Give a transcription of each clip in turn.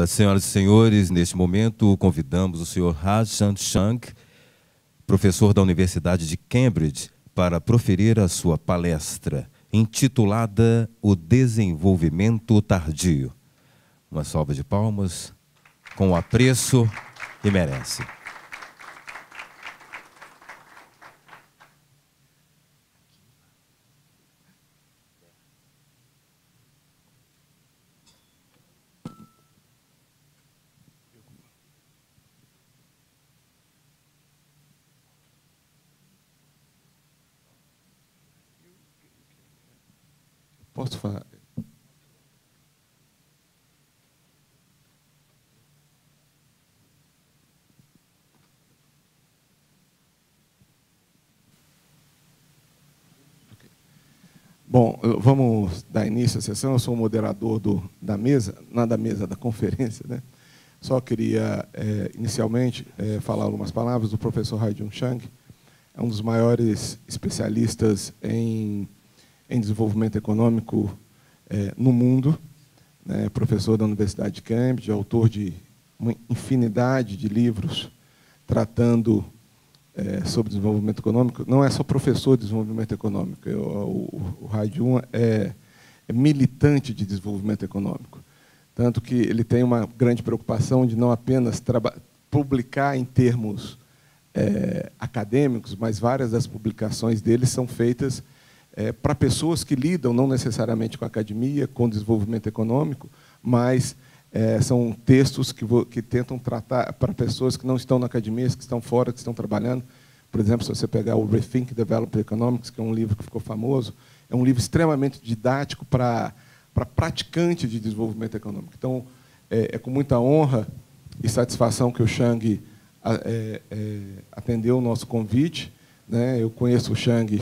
Senhoras e senhores, neste momento convidamos o senhor Ha-Joon Chang, professor da Universidade de Cambridge, para proferir a sua palestra, intitulada O Desenvolvimento Tardio. Uma salva de palmas, com o apreço que merece. Posso falar? Bom, vamos dar início à sessão. Eu sou o moderador da mesa, não da mesa, da conferência, né? Só queria, inicialmente, falar algumas palavras do professor Ha-Joon Chang. É um dos maiores especialistas em desenvolvimento econômico no mundo, né? Professor da Universidade de Cambridge, autor de uma infinidade de livros tratando sobre desenvolvimento econômico. Não é só professor de desenvolvimento econômico, o Ha-Joon é militante de desenvolvimento econômico, tanto que ele tem uma grande preocupação de não apenas publicar em termos acadêmicos, mas várias das publicações dele são feitas para pessoas que lidam não necessariamente com a academia, com desenvolvimento econômico, mas são textos que tentam tratar para pessoas que não estão na academia, que estão fora, que estão trabalhando. Por exemplo, se você pegar o Rethink Development Economics, que é um livro que ficou famoso, é um livro extremamente didático para praticante de desenvolvimento econômico. Então, é com muita honra e satisfação que o Chang atendeu o nosso convite, né? Eu conheço o Chang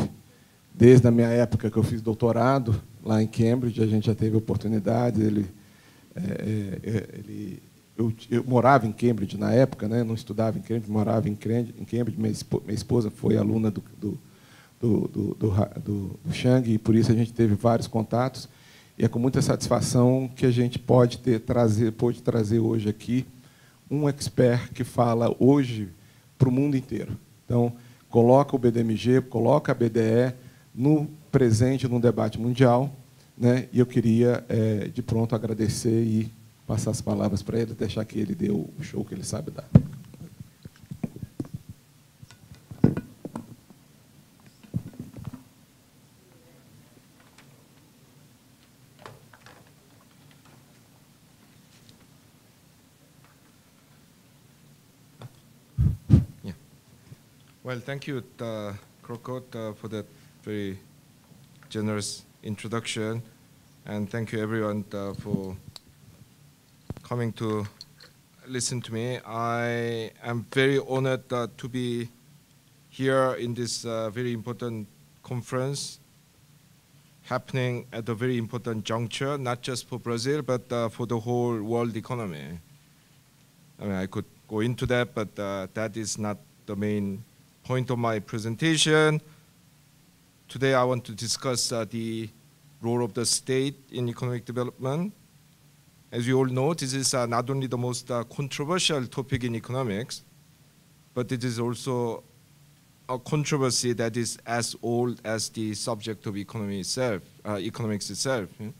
desde a minha época que eu fiz doutorado lá em Cambridge. A gente já teve oportunidade. Eu morava em Cambridge na época, né? Não estudava em Cambridge, morava em Cambridge. Minha esposa foi aluna do Chang, e por isso a gente teve vários contatos. E é com muita satisfação que a gente pôde trazer hoje aqui um expert que fala hoje para o mundo inteiro. Então, coloca o BDMG, coloca a ABDE no presente, no debate mundial, né? E eu queria, de pronto, agradecer e passar as palavras para ele, deixar que ele dê o show que ele sabe dar. Yeah. Well, thank you, Crocco, for that very generous introduction, and thank you everyone for coming to listen to me. I am very honored to be here in this very important conference happening at a very important juncture, not just for Brazil, but for the whole world economy. I mean, I could go into that, but that is not the main point of my presentation. Today I want to discuss the role of the state in economic development. As you all know, this is not only the most controversial topic in economics, but it is also a controversy that is as old as the subject of economics itself. You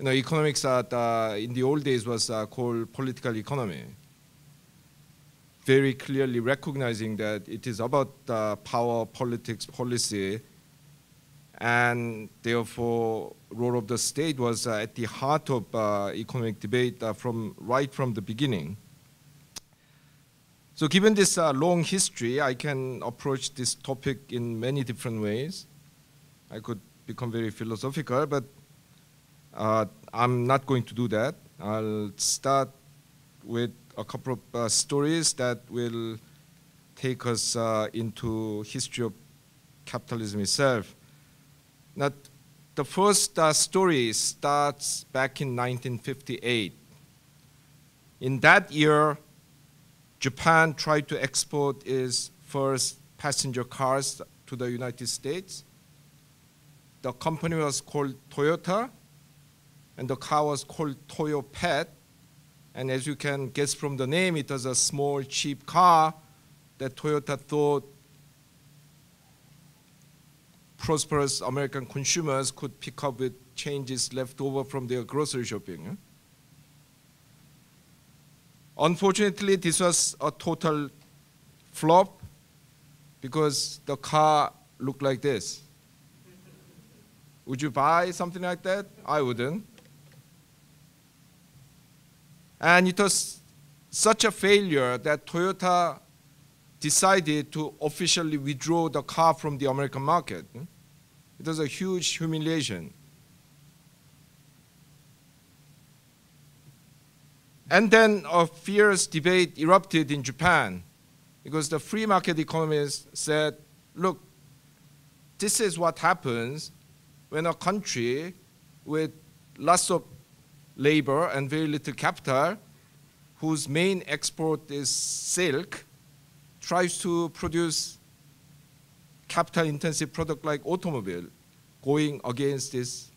know, economics in the old days was called political economy, very clearly recognizing that it is about power, politics, policy, and therefore role of the state was at the heart of economic debate right from the beginning. So given this long history, I can approach this topic in many different ways. I could become very philosophical, but I'm not going to do that. I'll start with a couple of stories that will take us into history of capitalism itself. Now, the first story starts back in 1958. In that year, Japan tried to export its first passenger cars to the United States. The company was called Toyota, and the car was called Toyo Pet. And as you can guess from the name, it was a small, cheap car that Toyota thought prosperous American consumers could pick up with changes left over from their grocery shopping. Unfortunately, this was a total flop because the car looked like this. Would you buy something like that? I wouldn't. And it was such a failure that Toyota decided to officially withdraw the car from the American market. It was a huge humiliation. And then a fierce debate erupted in Japan because the free market economists said, look, this is what happens when a country with lots of labor and very little capital, whose main export is silk, tries to produce capital-intensive product like automobile, going against this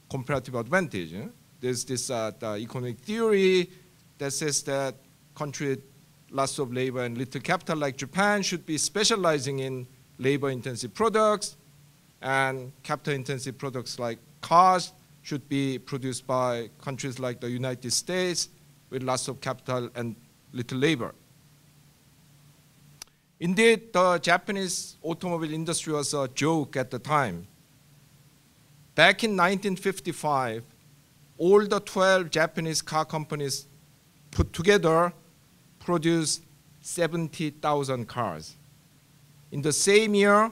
comparative advantage. There's this the economic theory that says that country with lots of labor and little capital like Japan should be specializing in labor-intensive products, and capital-intensive products like cars should be produced by countries like the United States with lots of capital and little labor. Indeed, the Japanese automobile industry was a joke at the time. Back in 1955, all the 12 Japanese car companies put together produced 70,000 cars. In the same year,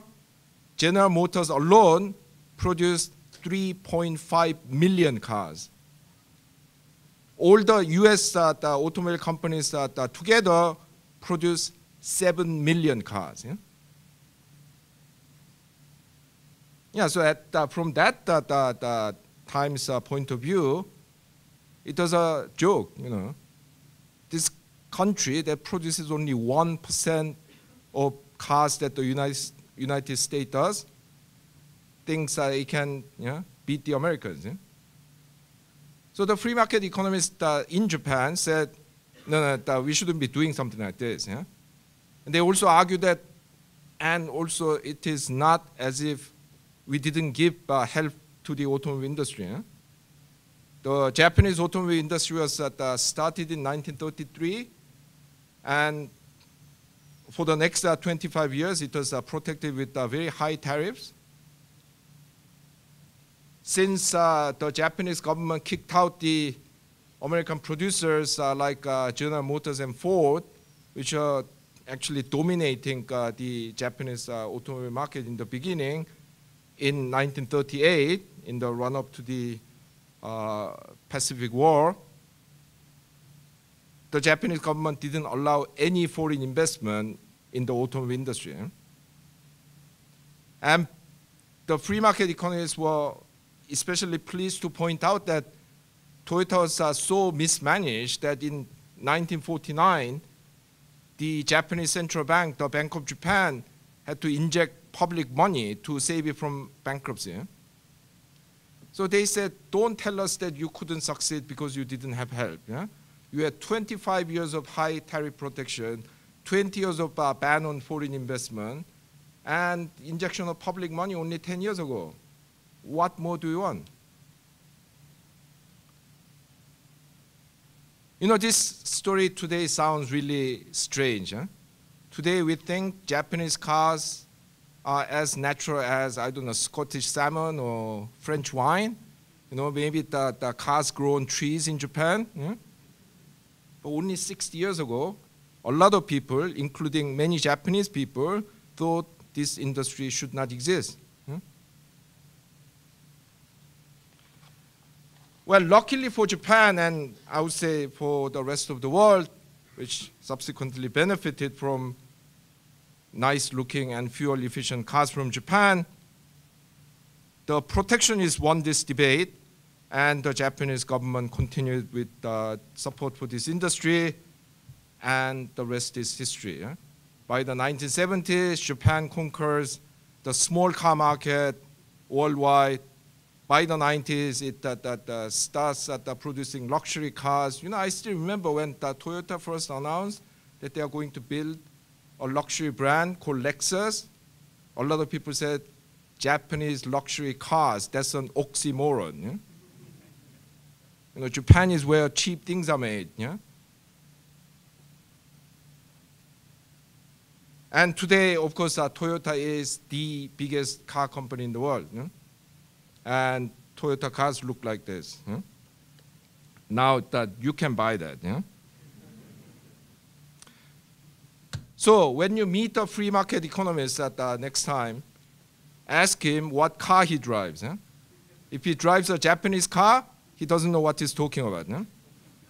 General Motors alone produced 3.5 million cars. All the US the automobile companies together produced 7 million cars. So from that time's point of view, it was a joke. This country that produces only 1% of cars that the United States does thinks that it can beat the Americans. So the free market economists in Japan said, no, we shouldn't be doing something like this. And they also argued that, and also it is not as if we didn't give help to the automobile industry. The Japanese automobile industry was started in 1933, and for the next 25 years, it was protected with very high tariffs. Since the Japanese government kicked out the American producers like General Motors and Ford, which are actually dominating the Japanese automobile market in the beginning, in 1938, in the run-up to the Pacific War, the Japanese government didn't allow any foreign investment in the automobile industry. And the free market economists were especially pleased to point out that Toyota was so mismanaged that in 1949, the Japanese central bank, the Bank of Japan, had to inject public money to save it from bankruptcy. So they said, don't tell us that you couldn't succeed because you didn't have help. You had 25 years of high tariff protection, 20 years of ban on foreign investment, and injection of public money only 10 years ago. What more do you want? This story today sounds really strange. Today we think Japanese cars are as natural as, I don't know, Scottish salmon or French wine. Maybe the cars grow on trees in Japan. But only 60 years ago, a lot of people, including many Japanese people, thought this industry should not exist. Well, luckily for Japan, and I would say for the rest of the world, which subsequently benefited from nice-looking and fuel-efficient cars from Japan, the protectionists won this debate, and the Japanese government continued with support for this industry, and the rest is history. By the 1970s, Japan conquers the small car market worldwide, by the 90s, it starts producing luxury cars. You know, I still remember when Toyota first announced that they are going to build a luxury brand called Lexus. A lot of people said, Japanese luxury cars, that's an oxymoron. Yeah? You know, Japan is where cheap things are made. Yeah? And today, of course, Toyota is the biggest car company in the world. Yeah? And Toyota cars look like this. Yeah? Now that you can buy that. Yeah? So when you meet a free market economist next time, ask him what car he drives. Yeah? If he drives a Japanese car, he doesn't know what he's talking about. Yeah?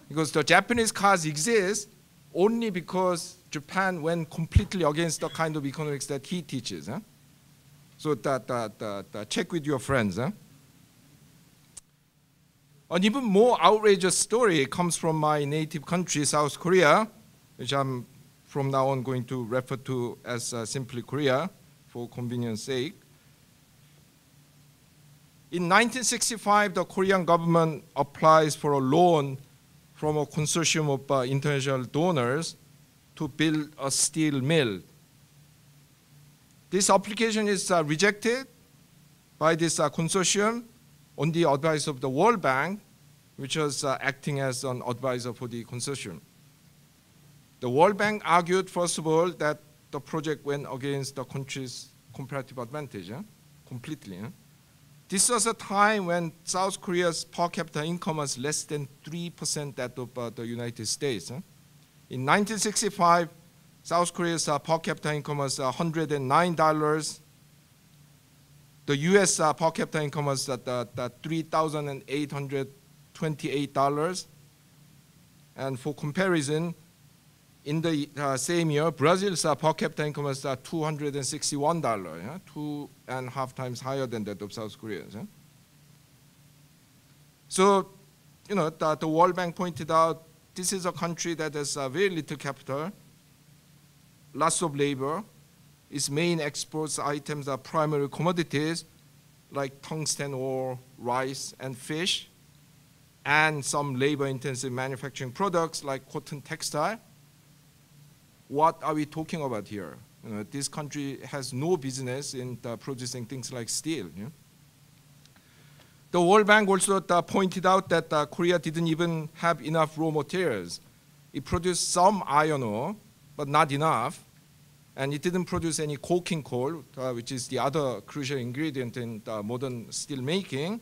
Because the Japanese cars exist only because Japan went completely against the kind of economics that he teaches. Yeah? So check with your friends. Yeah? An even more outrageous story comes from my native country, South Korea, which I'm from now on going to refer to as simply Korea for convenience sake. In 1965, the Korean government applies for a loan from a consortium of international donors to build a steel mill. This application is rejected by this consortium on the advice of the World Bank, which was acting as an advisor for the consortium. The World Bank argued, first of all, that the project went against the country's comparative advantage, completely. This was a time when South Korea's per capita income was less than 3% that of the United States. In 1965, South Korea's per capita income was $109. The US per capita income was $3,828. And for comparison, in the same year, Brazil's per capita income was $261, 2.5 times higher than that of South Korea's. So, you know, the World Bank pointed out this is a country that has very little capital, lots of labor. Its main exports items are primary commodities like tungsten ore, rice, and fish, and some labor-intensive manufacturing products like cotton textile. What are we talking about here? You know, this country has no business in producing things like steel. Yeah? The World Bank also pointed out that Korea didn't even have enough raw materials. It produced some iron ore, but not enough. And it didn't produce any coking coal, which is the other crucial ingredient in modern steel making.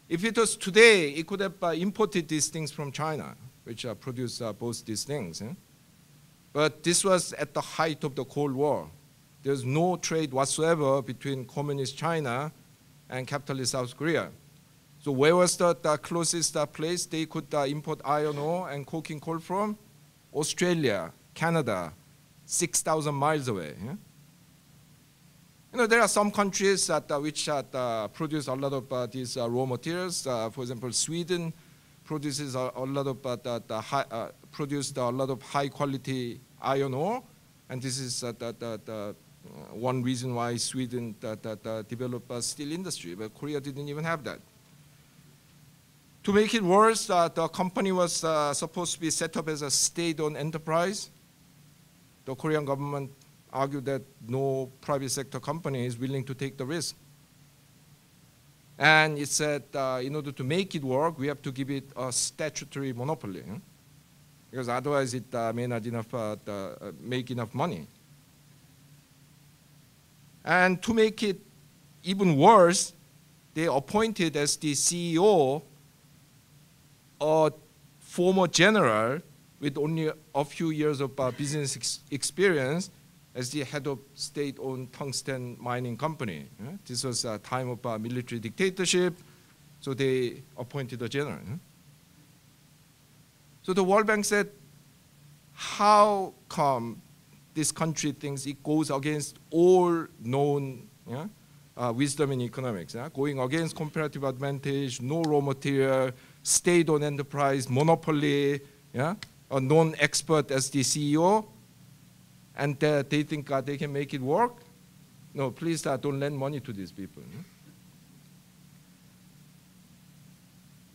If it was today, it could have imported these things from China, which produce both these things. Yeah? But this was at the height of the Cold War. There's no trade whatsoever between communist China and capitalist South Korea. So where was the closest place they could import iron ore and coking coal from? Australia, Canada, 6,000 miles away. Yeah? You know, there are some countries which produce a lot of these raw materials. For example, Sweden produces a lot of produced a lot of high quality iron ore, and this is one reason why Sweden developed a steel industry, but Korea didn't even have that. To make it worse, the company was supposed to be set up as a state-owned enterprise. The Korean government argued that no private sector company is willing to take the risk. And it said, in order to make it work, we have to give it a statutory monopoly, because otherwise it may not make enough money. And to make it even worse, they appointed as the CEO a former general with only a few years of business experience as the head of state-owned tungsten mining company. This was a time of military dictatorship, so they appointed a general. So the World Bank said, how come this country thinks it goes against all known wisdom in economics, going against comparative advantage, no raw material, state-owned enterprise, monopoly, a non-expert as the CEO, and they think they can make it work? No, please don't lend money to these people.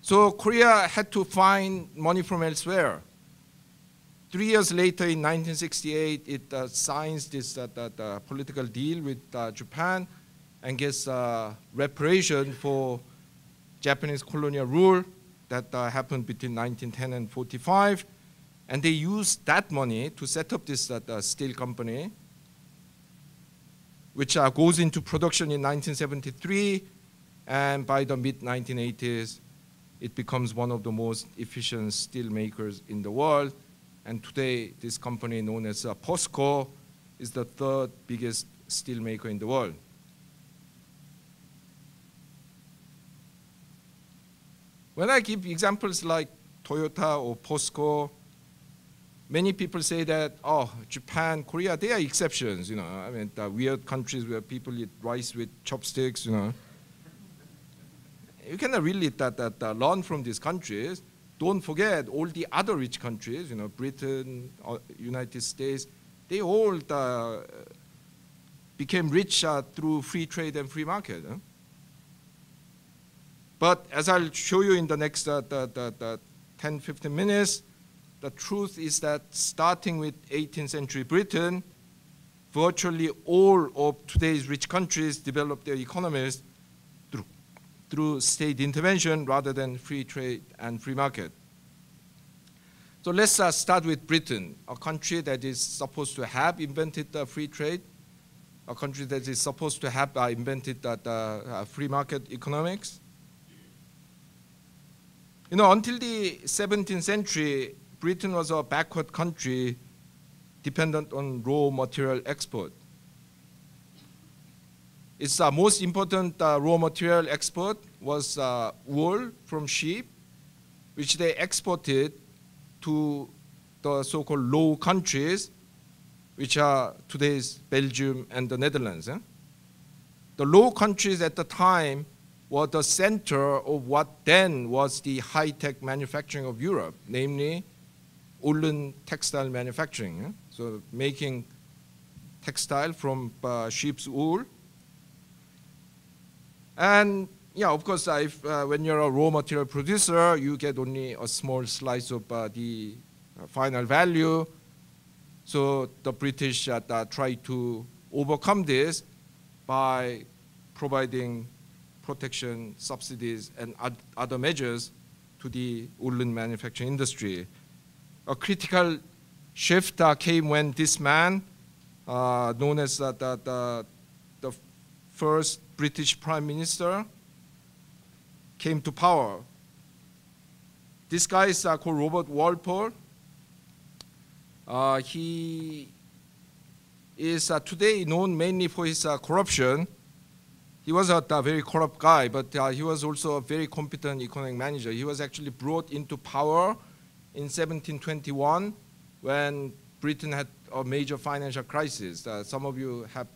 So Korea had to find money from elsewhere. 3 years later, in 1968, it signs this political deal with Japan and gets reparation for Japanese colonial rule that happened between 1910 and 45. And they used that money to set up this steel company, which goes into production in 1973. And by the mid-1980s, it becomes one of the most efficient steel makers in the world. And today, this company known as POSCO is the third biggest steel maker in the world. When I give examples like Toyota or POSCO, many people say that, oh, Japan, Korea, they are exceptions, you know. I mean, the weird countries where people eat rice with chopsticks, you know. You cannot really learn from these countries. Don't forget all the other rich countries, you know, Britain, United States, they all became rich through free trade and free market. Huh? But as I'll show you in the next 10, 15 minutes, the truth is that starting with 18th century Britain, virtually all of today's rich countries developed their economies through state intervention rather than free trade and free market. So let's start with Britain, a country that is supposed to have invented free trade, a country that is supposed to have invented free market economics. You know, until the 17th century, Britain was a backward country dependent on raw material export. Its most important raw material export was wool from sheep, which they exported to the so-called Low Countries, which are today's Belgium and the Netherlands. The Low Countries at the time were the center of what then was the high-tech manufacturing of Europe, namely woolen textile manufacturing. So making textile from sheep's wool. And yeah, of course, when you're a raw material producer, you get only a small slice of the final value. So the British tried to overcome this by providing protection, subsidies, and other measures to the woolen manufacturing industry. A critical shift came when this man, known as the first British Prime Minister, came to power. This guy is called Robert Walpole. He is today known mainly for his corruption. He was a very corrupt guy, but he was also a very competent economic manager. He was actually brought into power in 1721 when Britain had a major financial crisis. Some of you have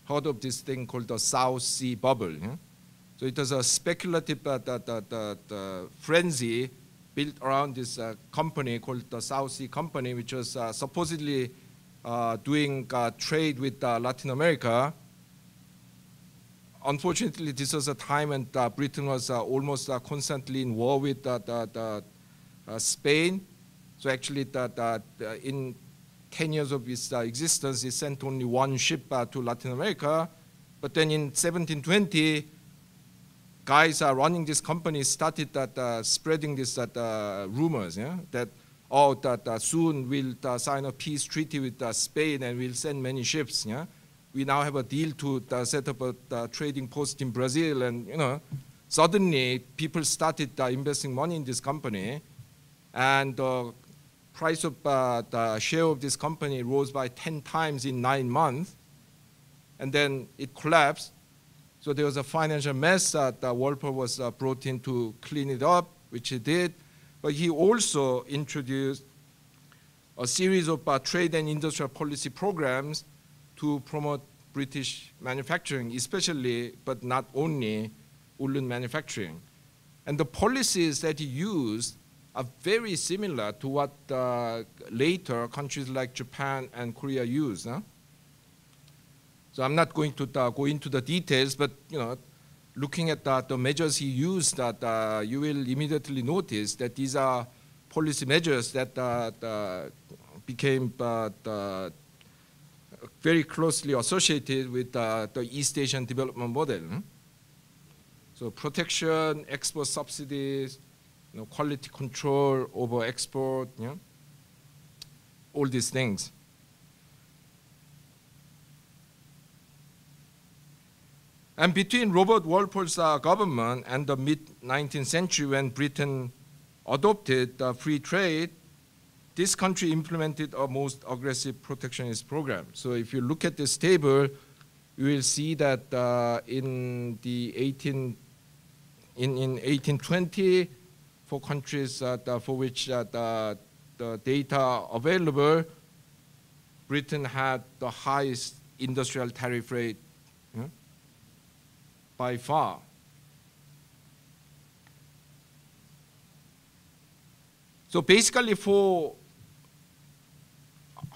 heard of this thing called the South Sea Bubble. Yeah? So it was a speculative frenzy built around this company called the South Sea Company, which was supposedly doing trade with Latin America. Unfortunately, this was a time when Britain was almost constantly in war with Spain. So actually, in 10 years of its existence, it sent only one ship to Latin America. But then in 1720, guys running this company started spreading these rumors, yeah? That soon we'll sign a peace treaty with Spain and we'll send many ships. Yeah? We now have a deal to set up a trading post in Brazil, and you know, suddenly people started investing money in this company, and the price of the share of this company rose by 10 times in 9 months, and then it collapsed. So there was a financial mess that Walpole was brought in to clean it up, which he did, but he also introduced a series of trade and industrial policy programs to promote British manufacturing, especially, but not only, woolen manufacturing. And the policies that he used are very similar to what later countries like Japan and Korea used. Huh? So I'm not going to go into the details, but you know, looking at the measures he used, you will immediately notice that these are policy measures that became very closely associated with the East Asian development model. So protection, export subsidies, quality control over export, all these things. And between Robert Walpole's government and the mid-19th century, when Britain adopted free trade, this country implemented a most aggressive protectionist program. So if you look at this table, you will see that in 1820, for countries for which the data available, Britain had the highest industrial tariff rate by far. So basically for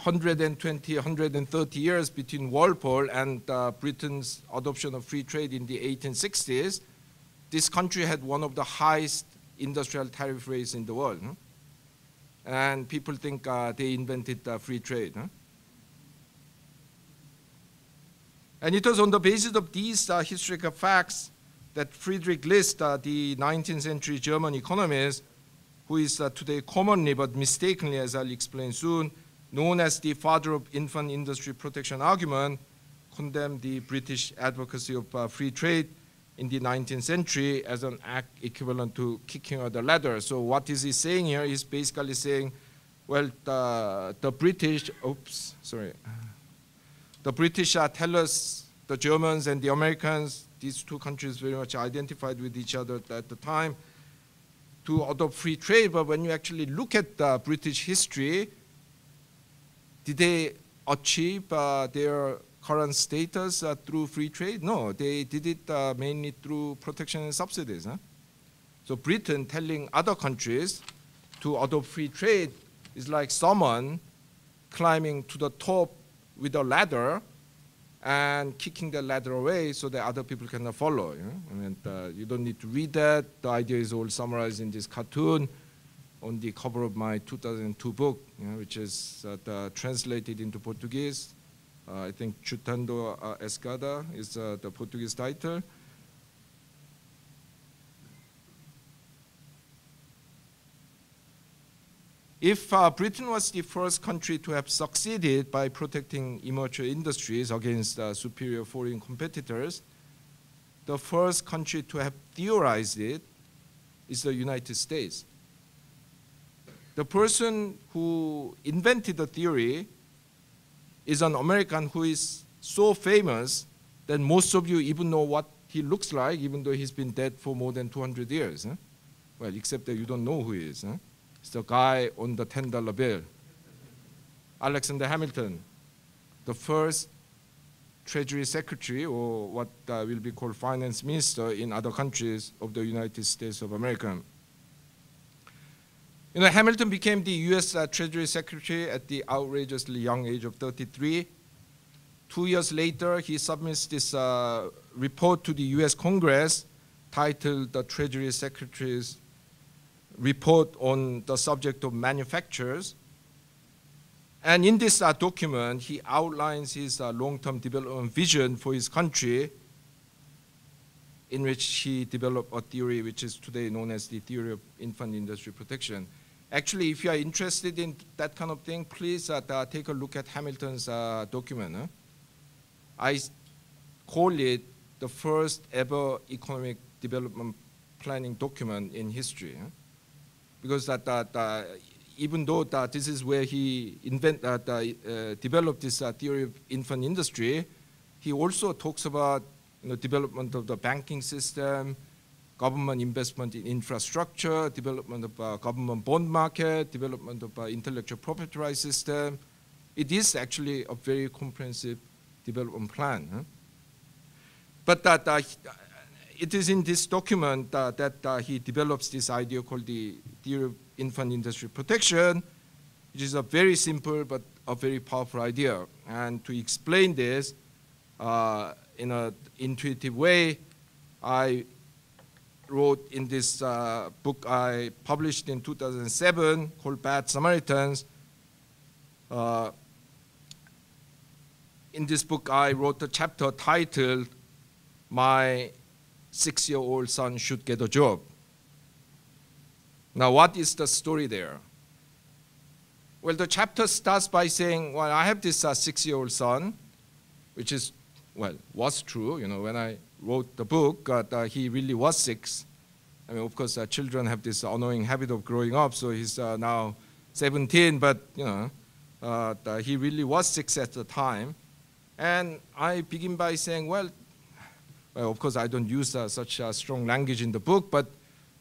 120, 130 years between Walpole and Britain's adoption of free trade in the 1860s, this country had one of the highest industrial tariff rates in the world. And people think they invented free trade. And it was on the basis of these historical facts that Friedrich List, the 19th century German economist, who is today commonly but mistakenly, as I'll explain soon, known as the father of infant industry protection argument, condemned the British advocacy of free trade in the 19th century as an act equivalent to kicking out the ladder. So what is he saying here? He's basically saying, well, the British, the British tell us, the Germans and the Americans, these two countries very much identified with each other at the time, to adopt free trade. But when you actually look at British history, did they achieve their current status through free trade? No, they did it mainly through protection and subsidies. So Britain telling other countries to adopt free trade is like someone climbing to the top with a ladder and kicking the ladder away so that other people cannot follow. I mean, you don't need to read that. The idea is all summarized in this cartoon on the cover of my 2002 book, which is translated into Portuguese. I think Chutando Escada is the Portuguese title. If Britain was the first country to have succeeded by protecting immature industries against superior foreign competitors, the first country to have theorized it is the United States. The person who invented the theory is an American who is so famous that most of you even know what he looks like, even though he's been dead for more than 200 years. Well, except that you don't know who he is. It's the guy on the $10 bill, Alexander Hamilton, the first Treasury Secretary, or what will be called Finance Minister in other countries of the United States of America. Hamilton became the US Treasury Secretary at the outrageously young age of 33. 2 years later, he submits this report to the US Congress titled the Treasury Secretary's Report on the Subject of Manufactures. And in this document, he outlines his long-term development vision for his country, in which he developed a theory which is today known as the theory of infant industry protection. Actually, if you are interested in that kind of thing, please take a look at Hamilton's document. I call it the first ever economic development planning document in history. Because even though this is where he developed this theory of infant industry, he also talks about development of the banking system, government investment in infrastructure, development of government bond market, development of intellectual property rights system. It is actually a very comprehensive development plan. But it is in this document that he develops this idea called the theory of infant industry protection, which is a very simple but a very powerful idea. And to explain this in an intuitive way, I wrote in this book I published in 2007 called Bad Samaritans. In this book, I wrote a chapter titled, My 6-year-old son should get a job. Now, what is the story there? Well, the chapter starts by saying, well, I have this 6-year-old son, which is, well, was true. You know, when I wrote the book, he really was 6. I mean, of course, children have this annoying habit of growing up, so he's now 17, but, you know, he really was 6 at the time. And I begin by saying, well, of course, I don't use such strong language in the book, but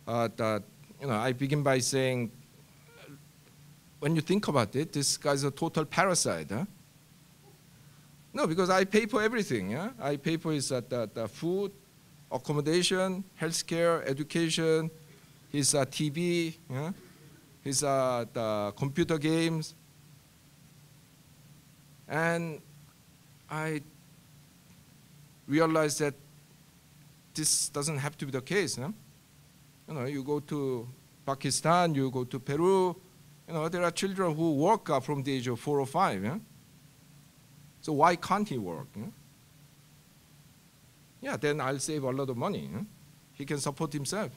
you know, I begin by saying, when you think about it, this guy's a total parasite. Huh? No, because I pay for everything. Yeah? I pay for his the food, accommodation, healthcare, education, his TV, yeah? His the computer games, and I realized that this doesn't have to be the case. Huh? You know, you go to Pakistan, you go to Peru, you know, there are children who work from the age of 4 or 5. Yeah? So why can't he work? Yeah? Yeah, then I'll save a lot of money. Yeah? He can support himself.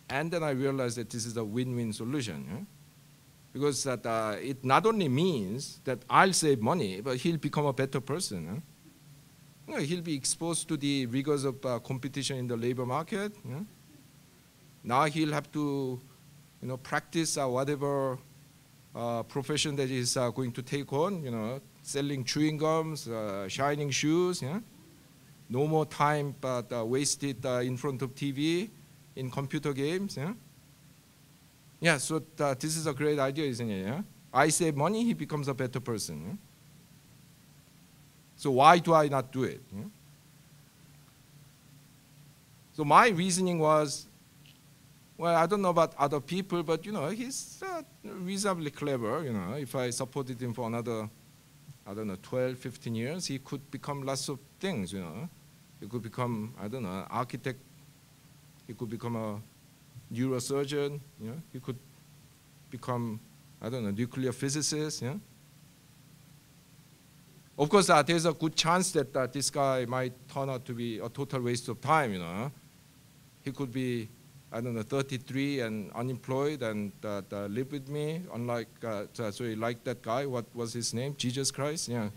And then I realized that this is a win-win solution. Yeah? Because that, it not only means that I'll save money, but he'll become a better person. Huh? You know, he'll be exposed to the rigors of competition in the labor market. Yeah? Now he'll have to, you know, practice whatever profession that he's going to take on. You know, selling chewing gums, shining shoes. Yeah? No more time but wasted in front of TV, in computer games. Yeah? Yeah, so this is a great idea, isn't it? Yeah? I save money, he becomes a better person. Yeah? So why do I not do it? Yeah? So my reasoning was, well, I don't know about other people, but you know, he's reasonably clever. You know, if I supported him for another, I don't know, 12, 15 years, he could become lots of things. You know, he could become, I don't know, an architect. He could become a neurosurgeon, you know, he could become, I don't know, nuclear physicist, yeah. Of course, there's a good chance that this guy might turn out to be a total waste of time, you know. He could be, I don't know, 33 and unemployed and live with me, unlike, so he liked that guy, what was his name? Jesus Christ, yeah.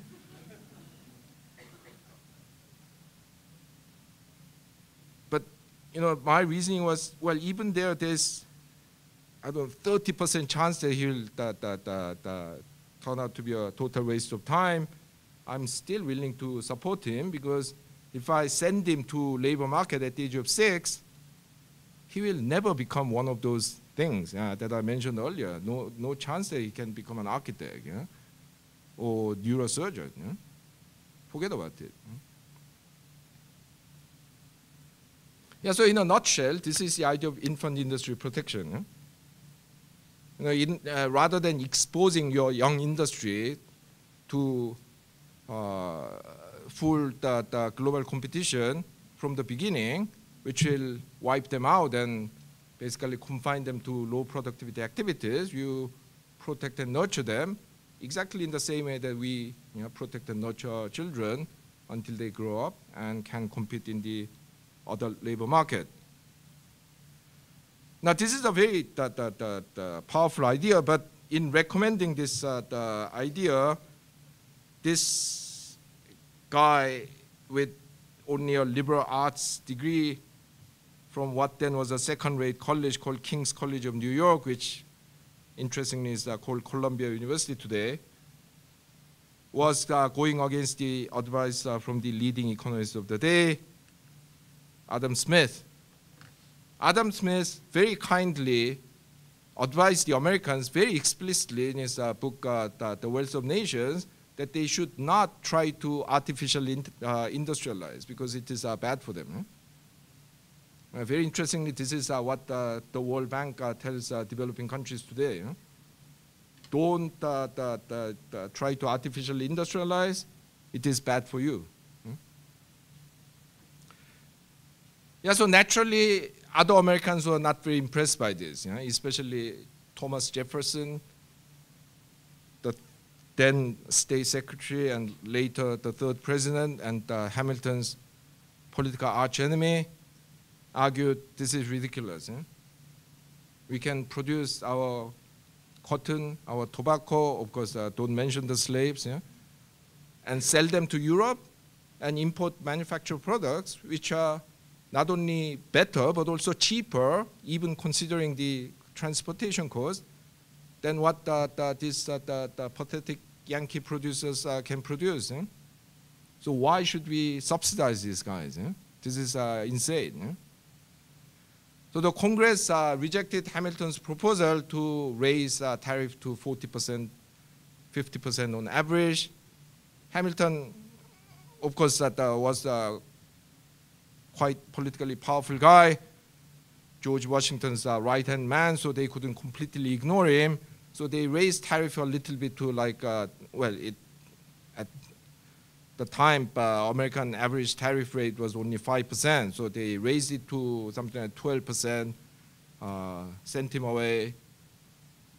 You know, my reasoning was, well, even there's, I don't know, 30% chance that he'll turn out to be a total waste of time. I'm still willing to support him because if I send him to labor market at the age of 6, he will never become one of those things that I mentioned earlier. No chance that he can become an architect, yeah? Or neurosurgeon. Yeah? Forget about it. Yeah? Yeah, so in a nutshell, this is the idea of infant industry protection. Yeah? You know, rather than exposing your young industry to full the global competition from the beginning, which will wipe them out and basically confine them to low productivity activities, you protect and nurture them exactly in the same way that we protect and nurture children until they grow up and can compete in the other labor market. Now, this is a very powerful idea, but in recommending this idea, this guy with only a liberal arts degree from what then was a second-rate college called King's College of New York, which interestingly is called Columbia University today, was going against the advice from the leading economists of the day, Adam Smith. Adam Smith very kindly advised the Americans very explicitly in his book, The Wealth of Nations, that they should not try to artificially industrialize because it is bad for them. Very interestingly, this is what the World Bank tells developing countries today. Don't try to artificially industrialize. It is bad for you. Yeah, so naturally, other Americans were not very impressed by this, you know, especially Thomas Jefferson, the then state secretary and later the third president, and Hamilton's political archenemy, argued this is ridiculous. Eh? We can produce our cotton, our tobacco, of course, don't mention the slaves, yeah, and sell them to Europe and import manufactured products which are not only better but also cheaper, even considering the transportation cost, than what the pathetic Yankee producers can produce. Eh? So why should we subsidize these guys? Eh? This is insane. Eh? So the Congress rejected Hamilton's proposal to raise tariff to 40%, 50% on average. Hamilton, of course, was quite politically powerful guy, George Washington's right-hand man, so they couldn't completely ignore him. So they raised tariff a little bit to like, at the time, American average tariff rate was only 5%, so they raised it to something like 12%, sent him away.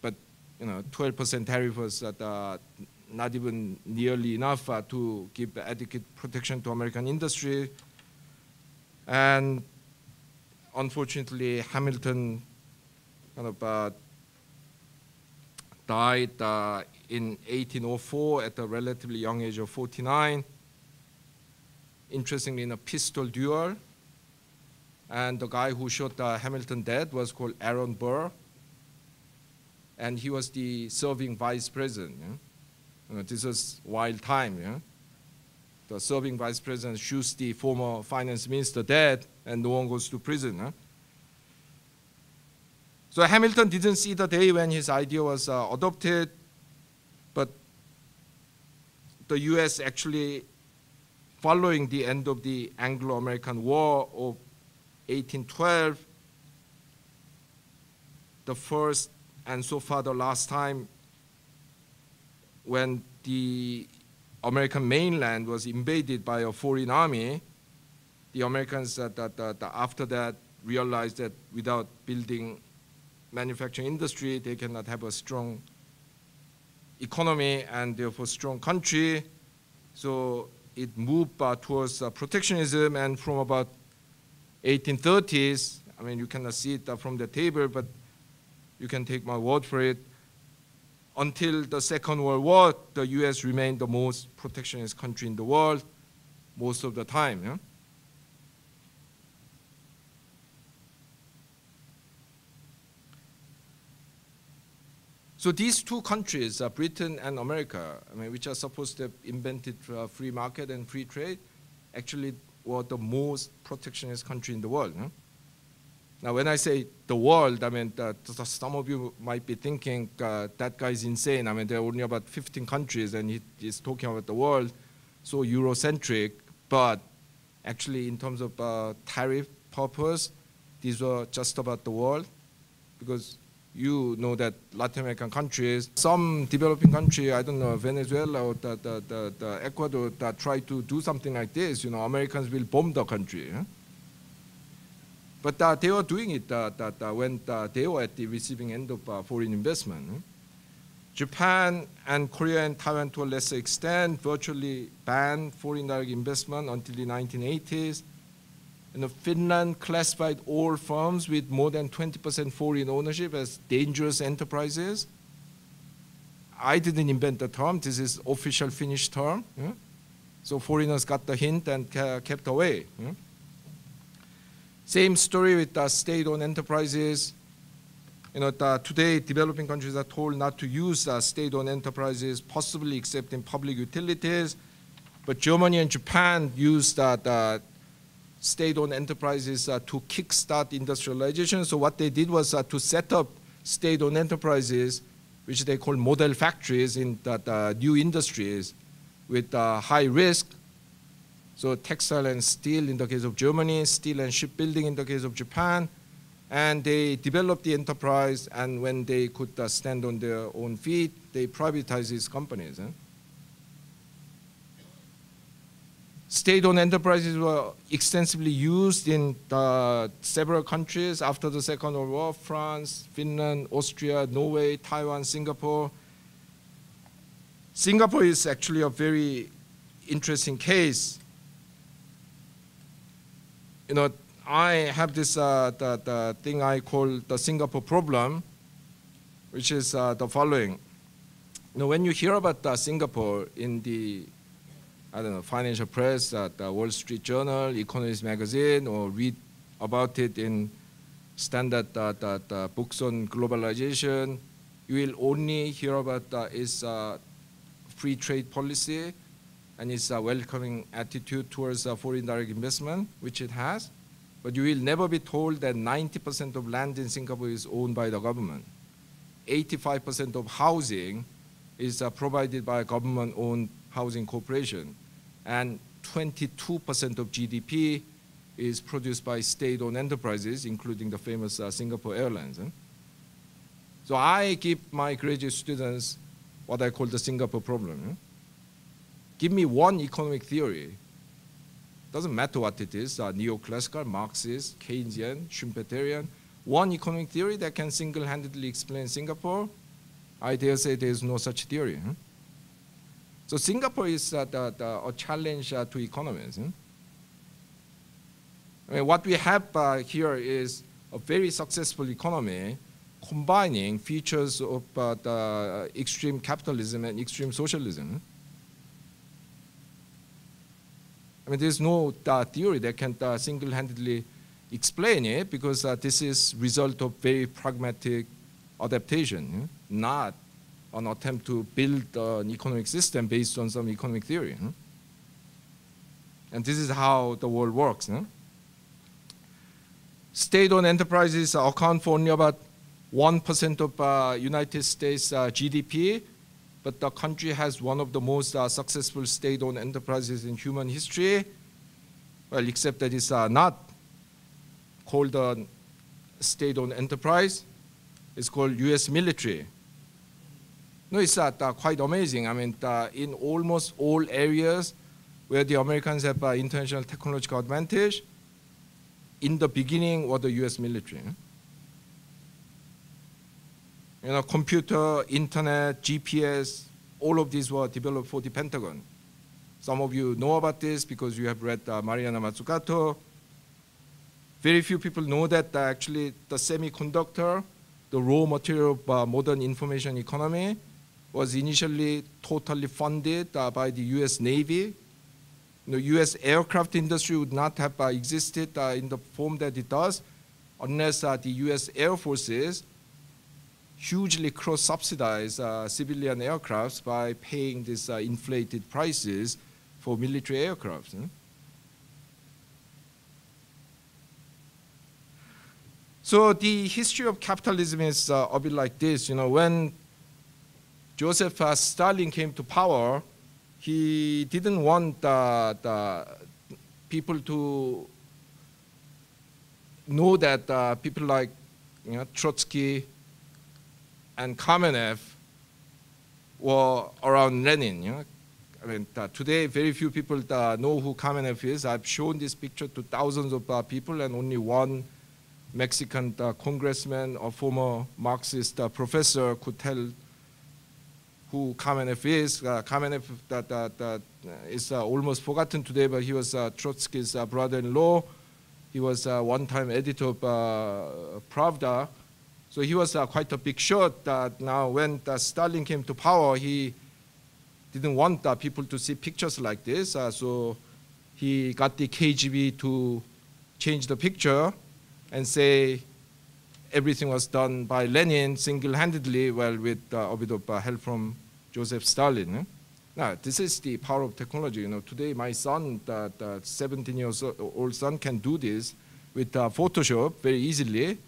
But 12% tariff was not even nearly enough to give adequate protection to American industry. And unfortunately, Hamilton kind of died in 1804 at a relatively young age of 49. Interestingly, in a pistol duel. And the guy who shot Hamilton dead was called Aaron Burr. And he was the serving vice president. Yeah? This was wild time. Yeah? The serving vice president shoots the former finance minister dead, and no one goes to prison. Huh? So Hamilton didn't see the day when his idea was adopted, but the US actually, following the end of the Anglo-American War of 1812, the first and so far the last time when the American mainland was invaded by a foreign army, the Americans after that realized that without building manufacturing industry, they cannot have a strong economy and therefore strong country. So it moved towards protectionism, and from about 1830s, I mean, you cannot see it from the table, but you can take my word for it. Until the Second World War, the US remained the most protectionist country in the world most of the time. Yeah? So these two countries, Britain and America, I mean, which are supposed to have invented free market and free trade, actually were the most protectionist country in the world. Yeah? Now, when I say the world, I mean, some of you might be thinking that guy is insane. I mean, there are only about 15 countries, and he's talking about the world, so Eurocentric. But actually, in terms of tariff purpose, these were just about the world, because you know that Latin American countries, some developing country, I don't know, Venezuela or the Ecuador, that try to do something like this, Americans will bomb the country. Yeah? But they were doing it when they were at the receiving end of foreign investment. Japan and Korea and Taiwan, to a lesser extent, virtually banned foreign direct investment until the 1980s. Finland classified all firms with more than 20% foreign ownership as dangerous enterprises. I didn't invent the term. This is official Finnish term. Yeah? So foreigners got the hint and kept away. Yeah? Same story with state-owned enterprises. Today, developing countries are told not to use state-owned enterprises, possibly except in public utilities. But Germany and Japan used state-owned enterprises to kickstart industrialization. So what they did was to set up state-owned enterprises, which they call model factories in new industries with high risk. So textile and steel in the case of Germany, steel and shipbuilding in the case of Japan. And they developed the enterprise, and when they could stand on their own feet, they privatized these companies. State-owned enterprises were extensively used in several countries after the Second World War: France, Finland, Austria, Norway, Taiwan, Singapore. Singapore is actually a very interesting case. You know, I have this the thing I call the Singapore problem, which is the following. You know, when you hear about Singapore in the financial press, the Wall Street Journal, Economist magazine, or read about it in standard books on globalization, you will only hear about its free trade policy and its welcoming attitude towards foreign direct investment, which it has. But you will never be told that 90% of land in Singapore is owned by the government. 85% of housing is provided by a government-owned housing corporation. And 22% of GDP is produced by state-owned enterprises, including the famous Singapore Airlines. So I give my graduate students what I call the Singapore problem. Give me one economic theory. Doesn't matter what it is, neoclassical, Marxist, Keynesian, Schumpeterian. One economic theory that can single-handedly explain Singapore, I dare say there is no such theory. So Singapore is a challenge to economies. I mean, what we have here is a very successful economy combining features of the extreme capitalism and extreme socialism. I mean, there's no theory that can single-handedly explain it, because this is result of very pragmatic adaptation, not an attempt to build an economic system based on some economic theory. And this is how the world works. State-owned enterprises account for only about 1% of United States GDP, but the country has one of the most successful state-owned enterprises in human history. Well, except that it's not called a state-owned enterprise. It's called US military. No, it's quite amazing. I mean, in almost all areas where the Americans have international technological advantage, in the beginning were the US military. You know, computer, internet, GPS, all of these were developed for the Pentagon. Some of you know about this because you have read Mariana Mazzucato. Very few people know that actually the semiconductor, the raw material of modern information economy, was initially totally funded by the US Navy. The US aircraft industry would not have existed in the form that it does unless the US Air Forces hugely cross-subsidize civilian aircrafts by paying these inflated prices for military aircrafts. So the history of capitalism is a bit like this. You know, when Joseph Stalin came to power, he didn't want the people to know that people like Trotsky and Kamenev were around Lenin. I mean, today very few people know who Kamenev is. I've shown this picture to thousands of people, and only one Mexican congressman or former Marxist professor could tell who Kamenev is. Kamenev is almost forgotten today, but he was Trotsky's brother-in-law. He was one-time editor of Pravda. So he was quite a big shot. Now, when Stalin came to power, he didn't want people to see pictures like this. So he got the KGB to change the picture and say everything was done by Lenin single-handedly, well, with a bit of help from Joseph Stalin. Now, this is the power of technology. You know, today my son, the 17-year-old son, can do this with Photoshop very easily.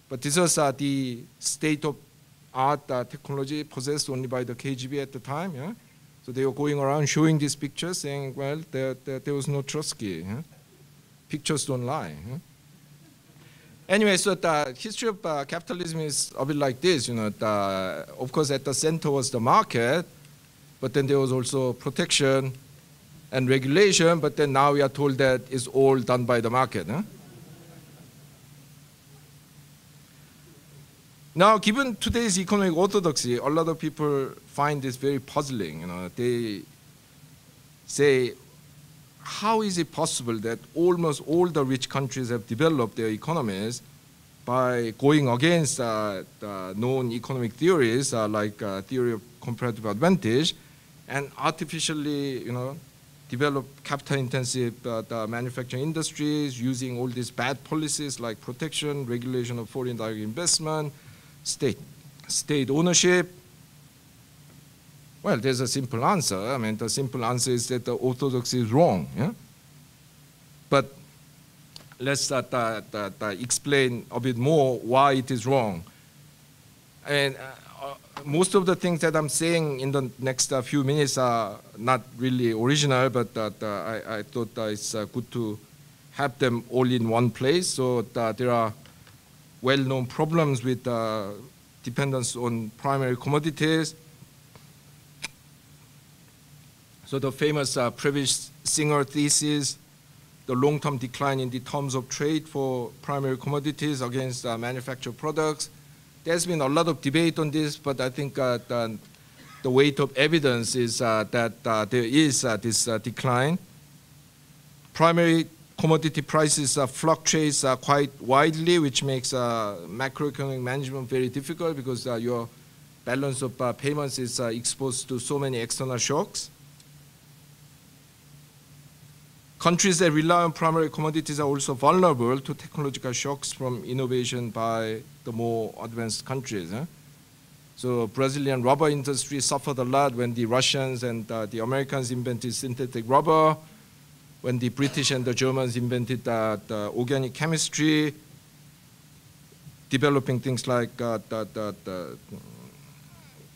But this was the state-of-art technology possessed only by the KGB at the time. Yeah? So they were going around showing these pictures, saying, well, there was no Trotsky. Yeah? Pictures don't lie. Yeah? Anyway, so the history of capitalism is a bit like this. You know, of course, at the center was the market, but then there was also protection and regulation, but then now we are told that it's all done by the market. Huh? Now, given today's economic orthodoxy, a lot of people find this very puzzling. They say, how is it possible that almost all the rich countries have developed their economies by going against the known economic theories like theory of comparative advantage and artificially, develop capital-intensive manufacturing industries using all these bad policies like protection, regulation of foreign direct investment, state ownership? Well, there's a simple answer. I mean, the simple answer is that the orthodoxy is wrong. Yeah? But let's explain a bit more why it is wrong. And most of the things that I'm saying in the next few minutes are not really original, but I thought it's good to have them all in one place. So there are well-known problems with dependence on primary commodities. So the famous Prebisch-Singer thesis, the long-term decline in the terms of trade for primary commodities against manufactured products. There's been a lot of debate on this, but I think the weight of evidence is that there is this decline. Primary commodity prices fluctuate quite widely, which makes macroeconomic management very difficult because your balance of payments is exposed to so many external shocks. Countries that rely on primary commodities are also vulnerable to technological shocks from innovation by the more advanced countries. So Brazilian rubber industry suffered a lot when the Russians and the Americans invented synthetic rubber, when the British and the Germans invented the organic chemistry, developing things like the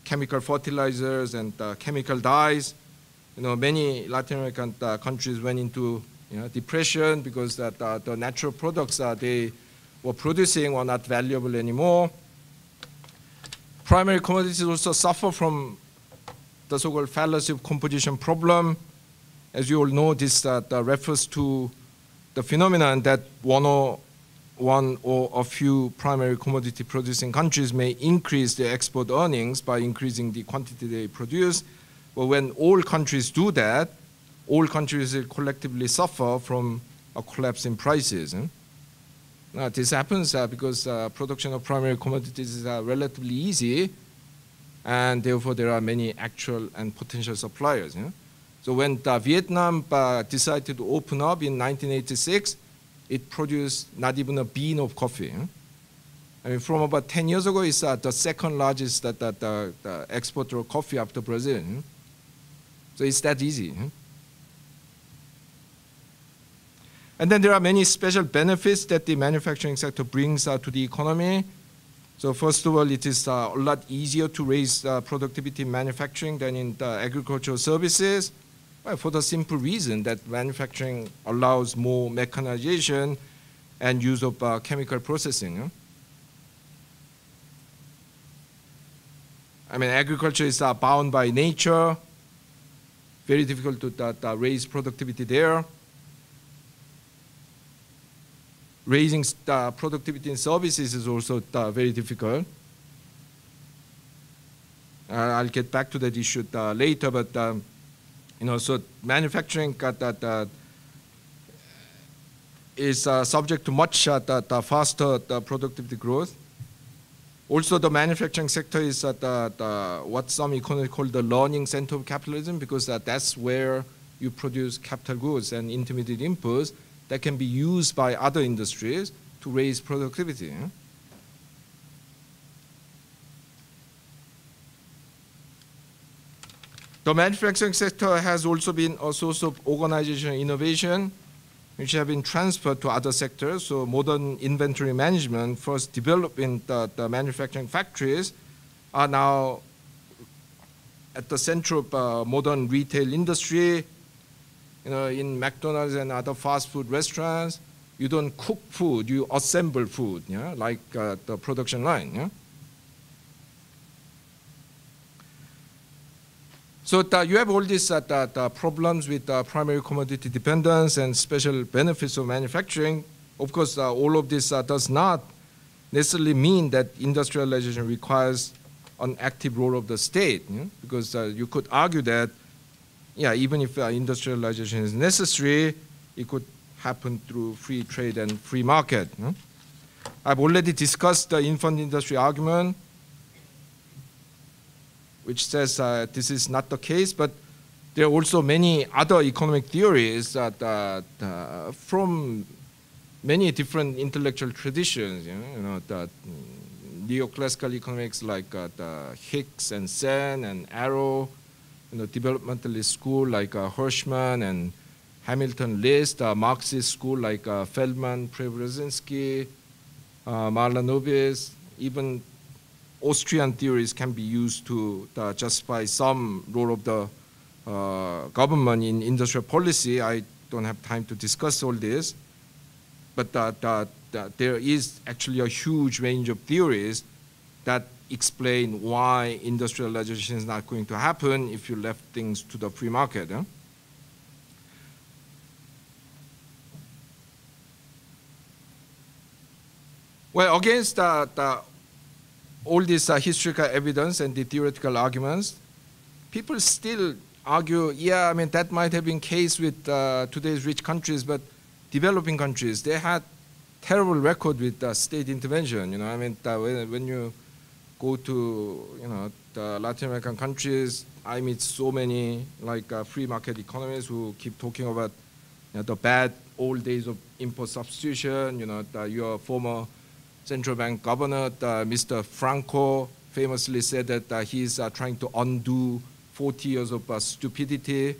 chemical fertilizers and chemical dyes. Many Latin American countries went into depression because the natural products they were producing were not valuable anymore. Primary commodities also suffer from the so-called fallacy of composition problem. As you all know, this refers to the phenomenon that one or a few primary commodity producing countries may increase their export earnings by increasing the quantity they produce. But when all countries do that, all countries will collectively suffer from a collapse in prices. Now, this happens because production of primary commodities is relatively easy, and therefore there are many actual and potential suppliers. So when Vietnam decided to open up in 1986, it produced not even a bean of coffee. I mean, from about 10 years ago, it's the second largest exporter of coffee after Brazil. So it's that easy. And then there are many special benefits that the manufacturing sector brings to the economy. So first of all, it is a lot easier to raise productivity in manufacturing than in agricultural services. Well, for the simple reason that manufacturing allows more mechanization and use of chemical processing. I mean, agriculture is bound by nature. Very difficult to raise productivity there. Raising productivity in services is also very difficult. I'll get back to that issue later, but so manufacturing is subject to much faster productivity growth. Also, the manufacturing sector is what some economists call the learning center of capitalism, because that's where you produce capital goods and intermediate inputs that can be used by other industries to raise productivity. The manufacturing sector has also been a source of organizational innovation, which have been transferred to other sectors. So modern inventory management, first developed in the manufacturing factories, are now at the center of modern retail industry. In McDonald's and other fast food restaurants, you don't cook food, you assemble food, like the production line. So you have all these the problems with primary commodity dependence and special benefits of manufacturing. Of course, all of this does not necessarily mean that industrialization requires an active role of the state, because you could argue that, yeah, even if industrialization is necessary, it could happen through free trade and free market. I've already discussed the infant industry argument, which says this is not the case, but there are also many other economic theories that from many different intellectual traditions, the neoclassical economics like the Hicks and Sen and Arrow, developmentalist school like Hirschman and Hamilton List, Marxist school like Feldman, Preobrazhensky, Mahalanobis, even Austrian theories can be used to justify some role of the government in industrial policy. I don't have time to discuss all this, but there is actually a huge range of theories that explain why industrialization is not going to happen if you left things to the free market. Well, against all this historical evidence and the theoretical arguments, people still argue, yeah, I mean, that might have been case with today's rich countries, but developing countries, they had terrible record with state intervention. I mean, when you go to, the Latin American countries, I meet so many like free market economies who keep talking about the bad old days of import substitution. Your former central bank governor, Mr. Franco, famously said that he's trying to undo 40 years of stupidity.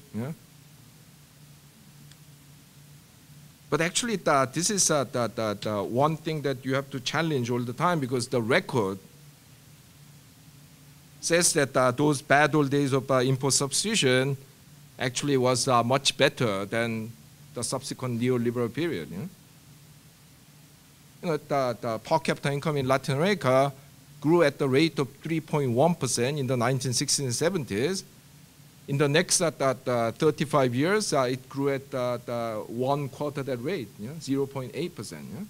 But actually, this is the one thing that you have to challenge all the time, because the record says that those bad old days of import substitution actually was much better than the subsequent neoliberal period. The per capita income in Latin America grew at the rate of 3.1% in the 1960s and 70s. In the next 35 years, it grew at 1/4 that rate, 0.8%.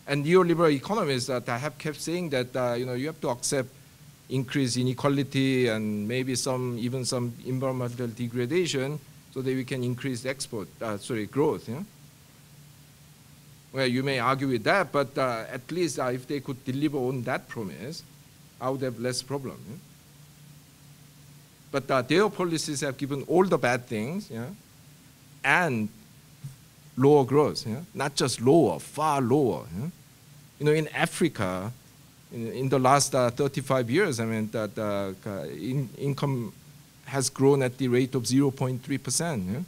And neoliberal economists have kept saying that you have to accept increased inequality and maybe even some environmental degradation so that we can increase growth. Well, you may argue with that, but at least if they could deliver on that promise, I would have less problem. But their policies have given all the bad things, and lower growth, not just lower, far lower. In Africa, in the last 35 years, I mean, income has grown at the rate of 0.3%.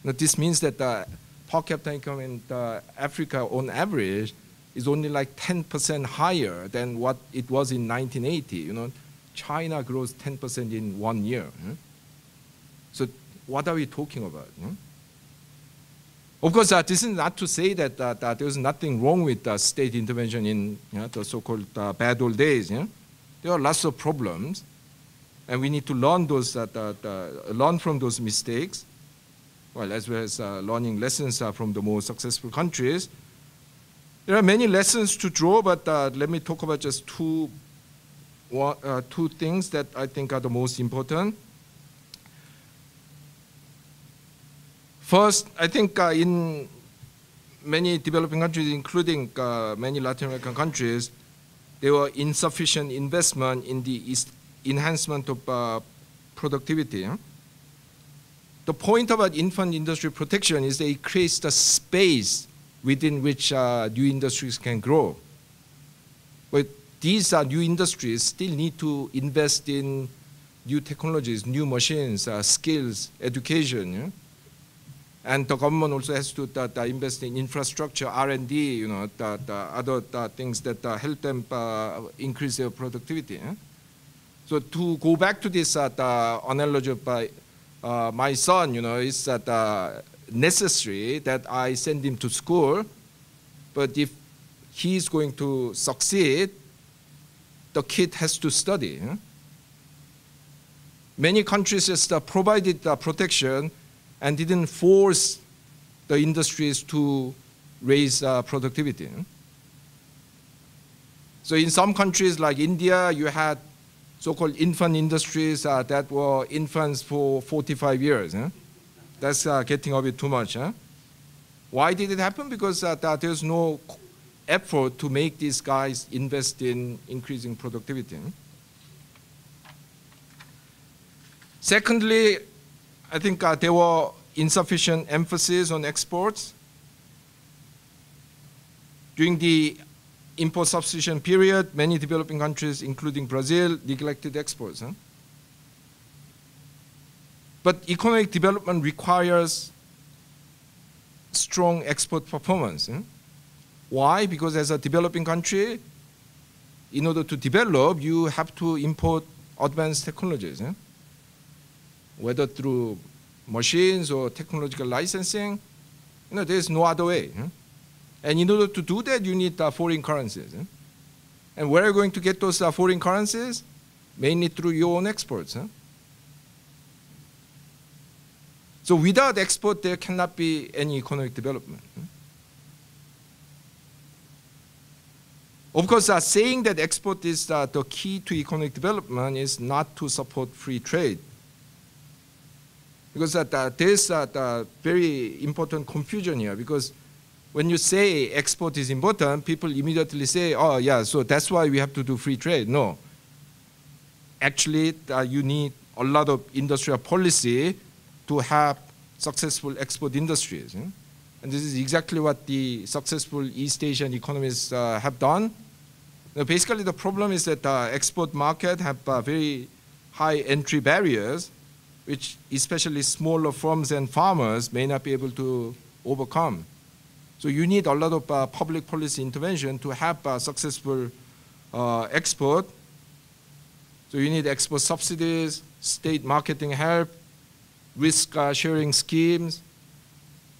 Now, this means that per capita income in Africa, on average, is only like 10% higher than what it was in 1980. China grows 10% in 1 year. So what are we talking about? Of course, this is not to say that there's nothing wrong with state intervention in the so-called bad old days. There are lots of problems, and we need to learn learn from those mistakes, as well as learning lessons from the more successful countries. There are many lessons to draw, but let me talk about just two things that I think are the most important. First, I think in many developing countries, including many Latin American countries, there were insufficient investment in the enhancement of productivity. The point about infant industry protection is that it creates the space within which new industries can grow. But these new industries still need to invest in new technologies, new machines, skills, education. And the government also has to invest in infrastructure, R&D, other things that help them increase their productivity. So to go back to this analogy of my son, it's necessary that I send him to school, but if he's going to succeed, the kid has to study. many countries just provided protection and didn't force the industries to raise productivity. So in some countries like India, you had so-called infant industries that were infants for 45 years. That's getting a bit too much. Why did it happen? Because there's no effort to make these guys invest in increasing productivity. Secondly, I think there were insufficient emphasis on exports. During the import substitution period, many developing countries, including Brazil, neglected exports. But economic development requires strong export performance. Why? Because as a developing country, in order to develop, you have to import advanced technologies. Whether through machines or technological licensing, there's no other way. And in order to do that, you need foreign currencies. And where are you going to get those foreign currencies? Mainly through your own exports. So without export, there cannot be any economic development. Of course, saying that export is the key to economic development is not to support free trade. Because there's a very important confusion here. Because when you say export is important, people immediately say, oh, yeah, so that's why we have to do free trade. No. Actually, you need a lot of industrial policy to have successful export industries. And this is exactly what the successful East Asian economies have done. Basically, the problem is that export market have very high entry barriers, which especially smaller firms and farmers may not be able to overcome. So you need a lot of public policy intervention to have successful export. So you need export subsidies, state marketing help, risk sharing schemes,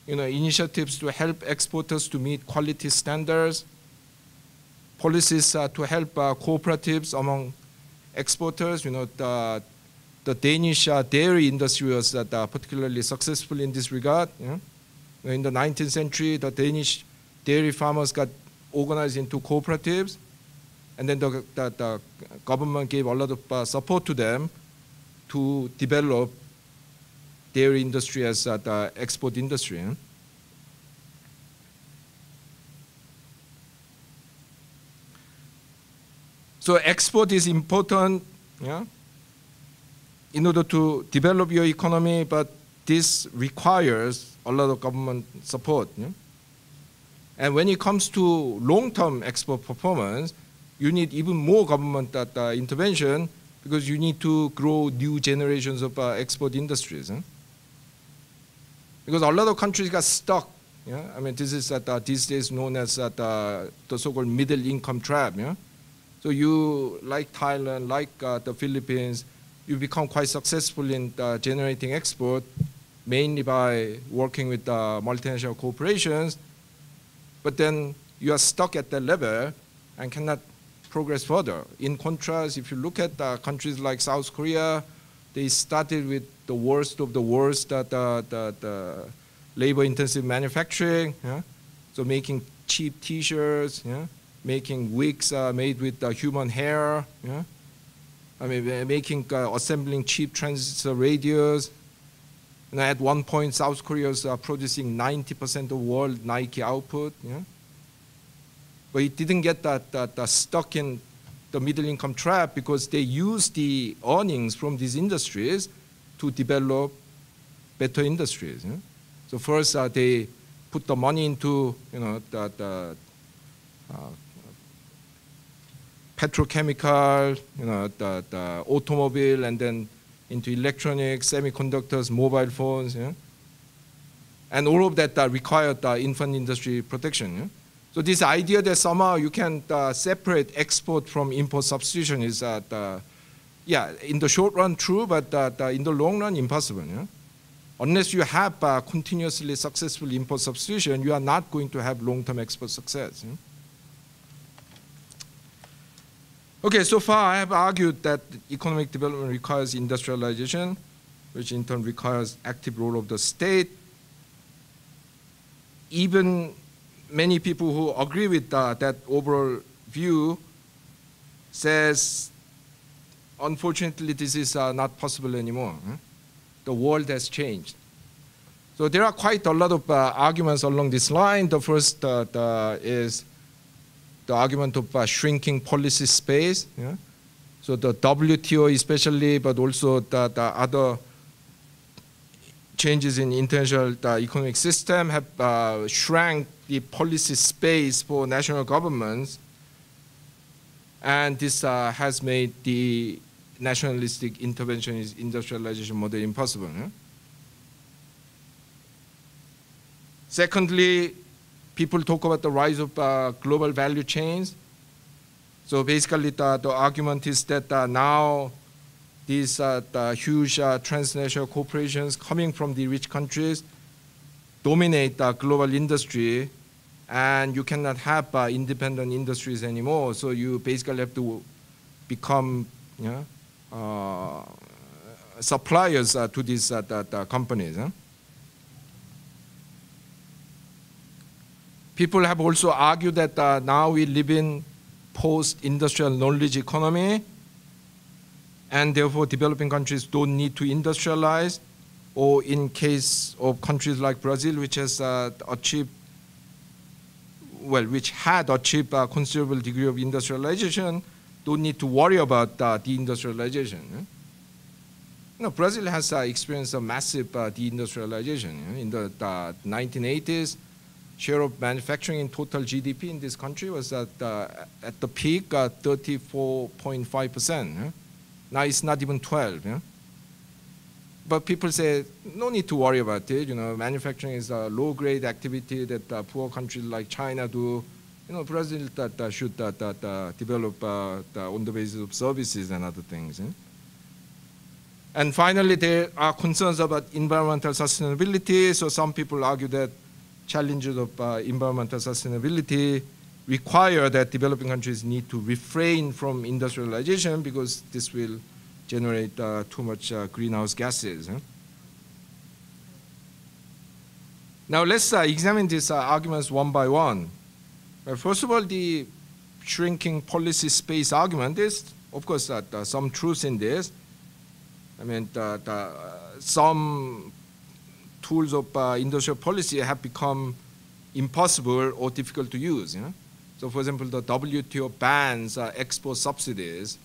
initiatives to help exporters to meet quality standards, policies to help cooperatives among exporters. The Danish dairy industry was particularly successful in this regard. In the 19th century, the Danish dairy farmers got organized into cooperatives, and then the government gave a lot of support to them to develop dairy industry as the export industry. So export is important in order to develop your economy, but this requires a lot of government support. And when it comes to long-term export performance, you need even more government intervention because you need to grow new generations of export industries. Because a lot of countries got stuck. I mean, this is these days known as the so-called middle income trap. So you, like Thailand, like the Philippines, you become quite successful in generating export, mainly by working with multinational corporations, but then you are stuck at that level and cannot progress further. In contrast, if you look at countries like South Korea, they started with the worst of the worst, the labor-intensive manufacturing, so making cheap T-shirts, making wigs made with human hair, I mean, making, assembling cheap transistor radios. And at one point, South Korea was producing 90% of world Nike output. But it didn't get that stuck in the middle income trap because they used the earnings from these industries to develop better industries. So first, they put the money into the petrochemical, the automobile, and then into electronics, semiconductors, mobile phones, and all of that required infant industry protection. So this idea that somehow you can separate export from import substitution is, in the short run true, but in the long run impossible. Unless you have continuously successful import substitution, you are not going to have long-term export success. Okay, so far I have argued that economic development requires industrialization, which in turn requires active role of the state. Even many people who agree with that overall view says, unfortunately, this is not possible anymore. The world has changed. So there are quite a lot of arguments along this line. The first is the argument of shrinking policy space. Yeah? So the WTO especially, but also the other changes in international economic system have shrank the policy space for national governments. And this has made the nationalistic interventionist industrialization model impossible. Yeah? Secondly, people talk about the rise of global value chains. So basically the argument is that now these the huge transnational corporations coming from the rich countries dominate the global industry, and you cannot have independent industries anymore. So you basically have to become suppliers to these companies. People have also argued that now we live in post-industrial knowledge economy, and therefore developing countries don't need to industrialize, or in case of countries like Brazil, which has achieved, well, which had achieved a considerable degree of industrialization, don't need to worry about deindustrialization. You know, Brazil has experienced a massive deindustrialization. In the 1980s, share of manufacturing in total GDP in this country was at the peak 34.5%. Now it's not even 12. Yeah? But people say, no need to worry about it. You know, manufacturing is a low-grade activity that poor countries like China do. You know, Brazil should develop on the basis of services and other things. Yeah? And finally, there are concerns about environmental sustainability. So some people argue that challenges of environmental sustainability require that developing countries need to refrain from industrialization because this will generate too much greenhouse gases. Now let's examine these arguments one by one. Well, first of all, the shrinking policy space argument is, of course, some truth in this. I mean, some tools of industrial policy have become impossible or difficult to use. You know? So for example, the WTO bans export subsidies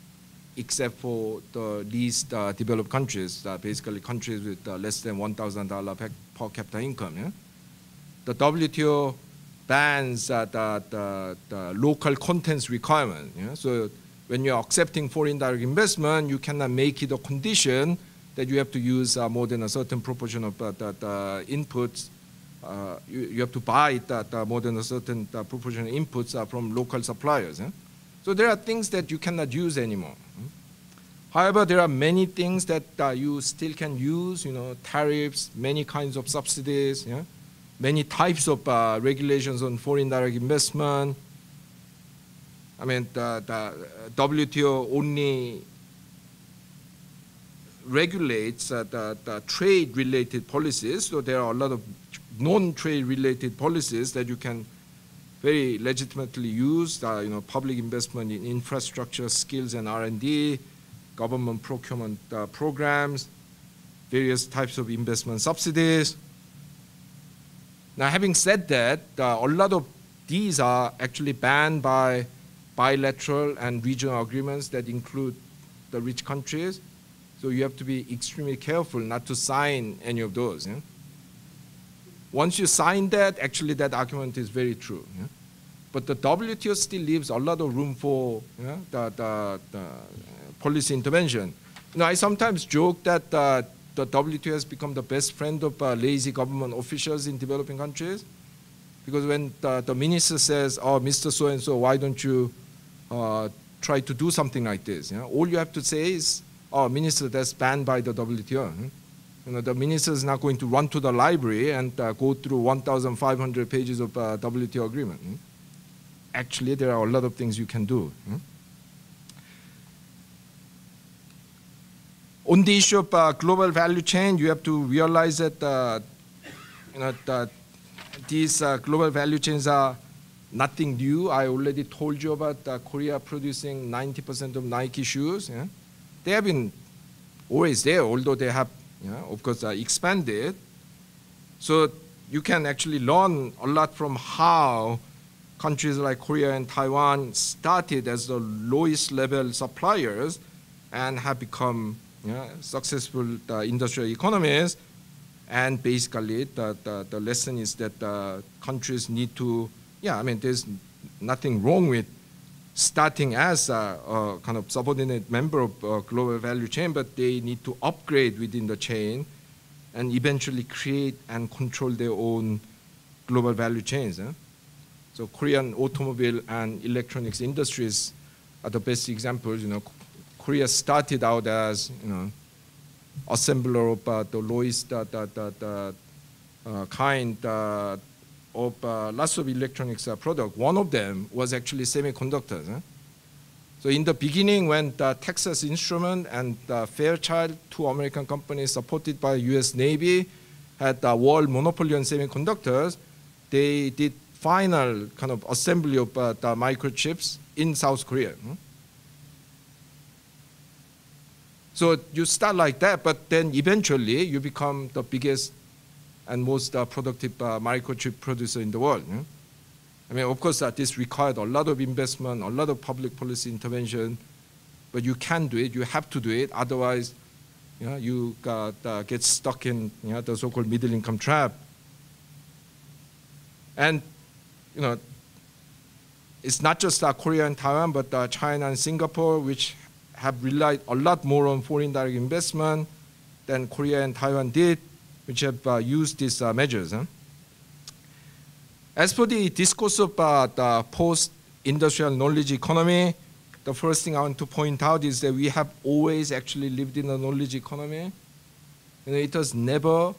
except for the least developed countries, basically countries with less than $1,000 per capita income. Yeah? The WTO bans the local contents requirement. Yeah? So when you're accepting foreign direct investment, you cannot make it a condition that you have to use more than a certain proportion of inputs. You have to buy more than a certain proportion of inputs from local suppliers. Eh? So there are things that you cannot use anymore. However, there are many things that you still can use, you know, tariffs, many kinds of subsidies, yeah? Many types of regulations on foreign direct investment. I mean, the WTO only regulates the trade-related policies, so there are a lot of non-trade-related policies that you can very legitimately use, you know, public investment in infrastructure, skills and R&D, government procurement programs, various types of investment subsidies. Now, having said that, a lot of these are actually banned by bilateral and regional agreements that include the rich countries. So you have to be extremely careful not to sign any of those. Yeah? Once you sign that, actually that argument is very true. Yeah? But the WTO still leaves a lot of room for the policy intervention. You know, I sometimes joke that the WTO has become the best friend of lazy government officials in developing countries. Because when the minister says, oh, Mr. So-and-so, why don't you try to do something like this? You know? All you have to say is, oh, minister, that's banned by the WTO. You know, the minister is not going to run to the library and go through 1,500 pages of WTO agreement. Actually, there are a lot of things you can do. On the issue of global value chain, you have to realize that these global value chains are nothing new. I already told you about Korea producing 90% of Nike shoes. Yeah? They have been always there, although they have, of course, expanded. So you can actually learn a lot from how countries like Korea and Taiwan started as the lowest level suppliers and have become successful industrial economies. And basically, the lesson is that countries need to, there's nothing wrong with starting as a kind of subordinate member of global value chain, but they need to upgrade within the chain and eventually create and control their own global value chains. So Korean automobile and electronics industries are the best examples. Korea started out as, assembler of the lowest kind of lots of electronics product. One of them was actually semiconductors. So in the beginning, when the Texas Instrument and Fairchild, two American companies supported by US Navy, had the world monopoly on semiconductors, they did final kind of assembly of the microchips in South Korea. So you start like that, but then eventually you become the biggest and most productive microchip producer in the world. Of course, this required a lot of investment, a lot of public policy intervention, but you can do it, you have to do it, otherwise you get stuck in the so-called middle income trap. And it's not just Korea and Taiwan, but China and Singapore, which have relied a lot more on foreign direct investment than Korea and Taiwan did, which have used these measures. As for the discourse of the post-industrial knowledge economy, the first thing I want to point out is that we have always actually lived in a knowledge economy. It was never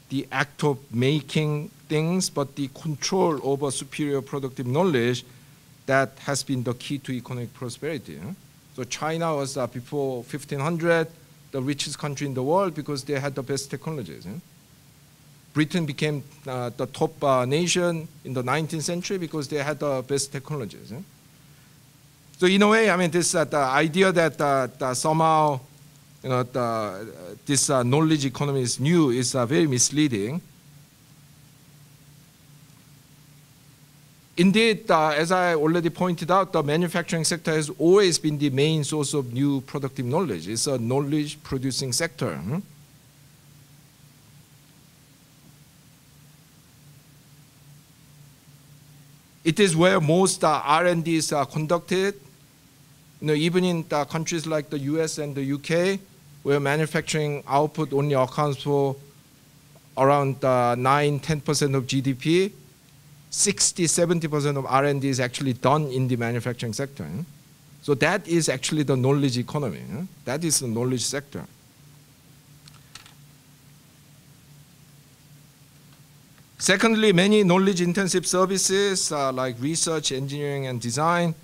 the act of making things, but the control over superior productive knowledge that has been the key to economic prosperity. So China was before 1500 the richest country in the world because they had the best technologies. Britain became the top nation in the 19th century because they had the best technologies. So in a way, this the idea that somehow this knowledge economy is new is very misleading. Indeed, as I already pointed out, the manufacturing sector has always been the main source of new productive knowledge. It's a knowledge-producing sector. It is where most R&D is conducted. Even in countries like the US and the UK, where manufacturing output only accounts for around 9–10% of GDP, 60–70% of R&D is actually done in the manufacturing sector. So that is actually the knowledge economy. That is the knowledge sector. Secondly, many knowledge-intensive services like research, engineering, and design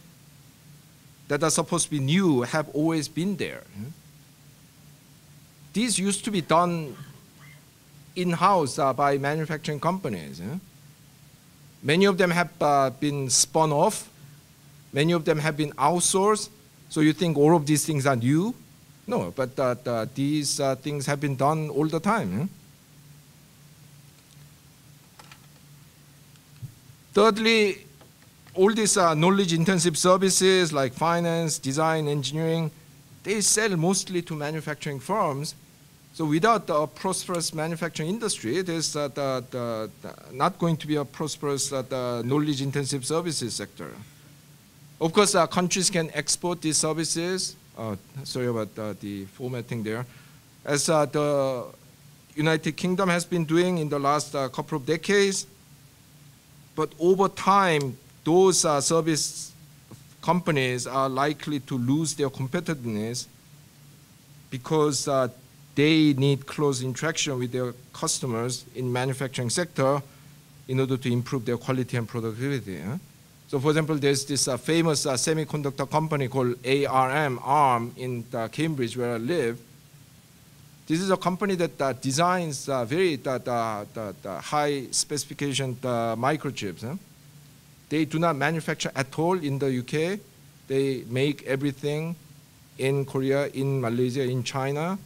that are supposed to be new have always been there. These used to be done in-house by manufacturing companies. Many of them have been spun off. Many of them have been outsourced. So you think all of these things are new? No, but these things have been done all the time. Thirdly, all these knowledge-intensive services like finance, design, engineering, they sell mostly to manufacturing firms. So without a prosperous manufacturing industry, there's not going to be a prosperous knowledge-intensive services sector. Of course, countries can export these services. Sorry about the formatting there. As the United Kingdom has been doing in the last couple of decades. But over time, those service companies are likely to lose their competitiveness because they need close interaction with their customers in manufacturing sector in order to improve their quality and productivity. So for example, there's this famous semiconductor company called ARM in Cambridge where I live. This is a company that designs very high specification microchips. Huh? They do not manufacture at all in the UK. They make everything in Korea, in Malaysia, in China.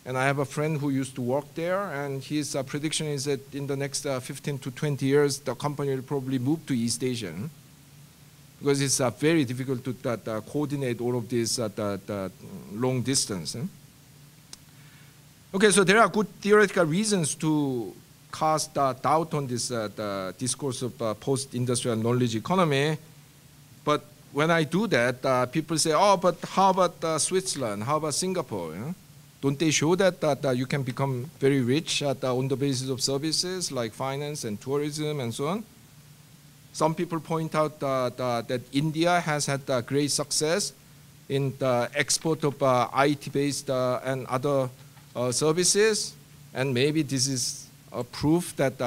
And I have a friend who used to work there, and his prediction is that in the next 15 to 20 years, the company will probably move to East Asia. Because it's very difficult to coordinate all of this long distance. Okay, so there are good theoretical reasons to cast doubt on this discourse of post-industrial knowledge economy. But when I do that, people say, oh, but how about Switzerland? How about Singapore? You know? Don't they show that you can become very rich on the basis of services like finance and tourism and so on? Some people point out that India has had great success in the export of IT-based and other services, and maybe this is a proof that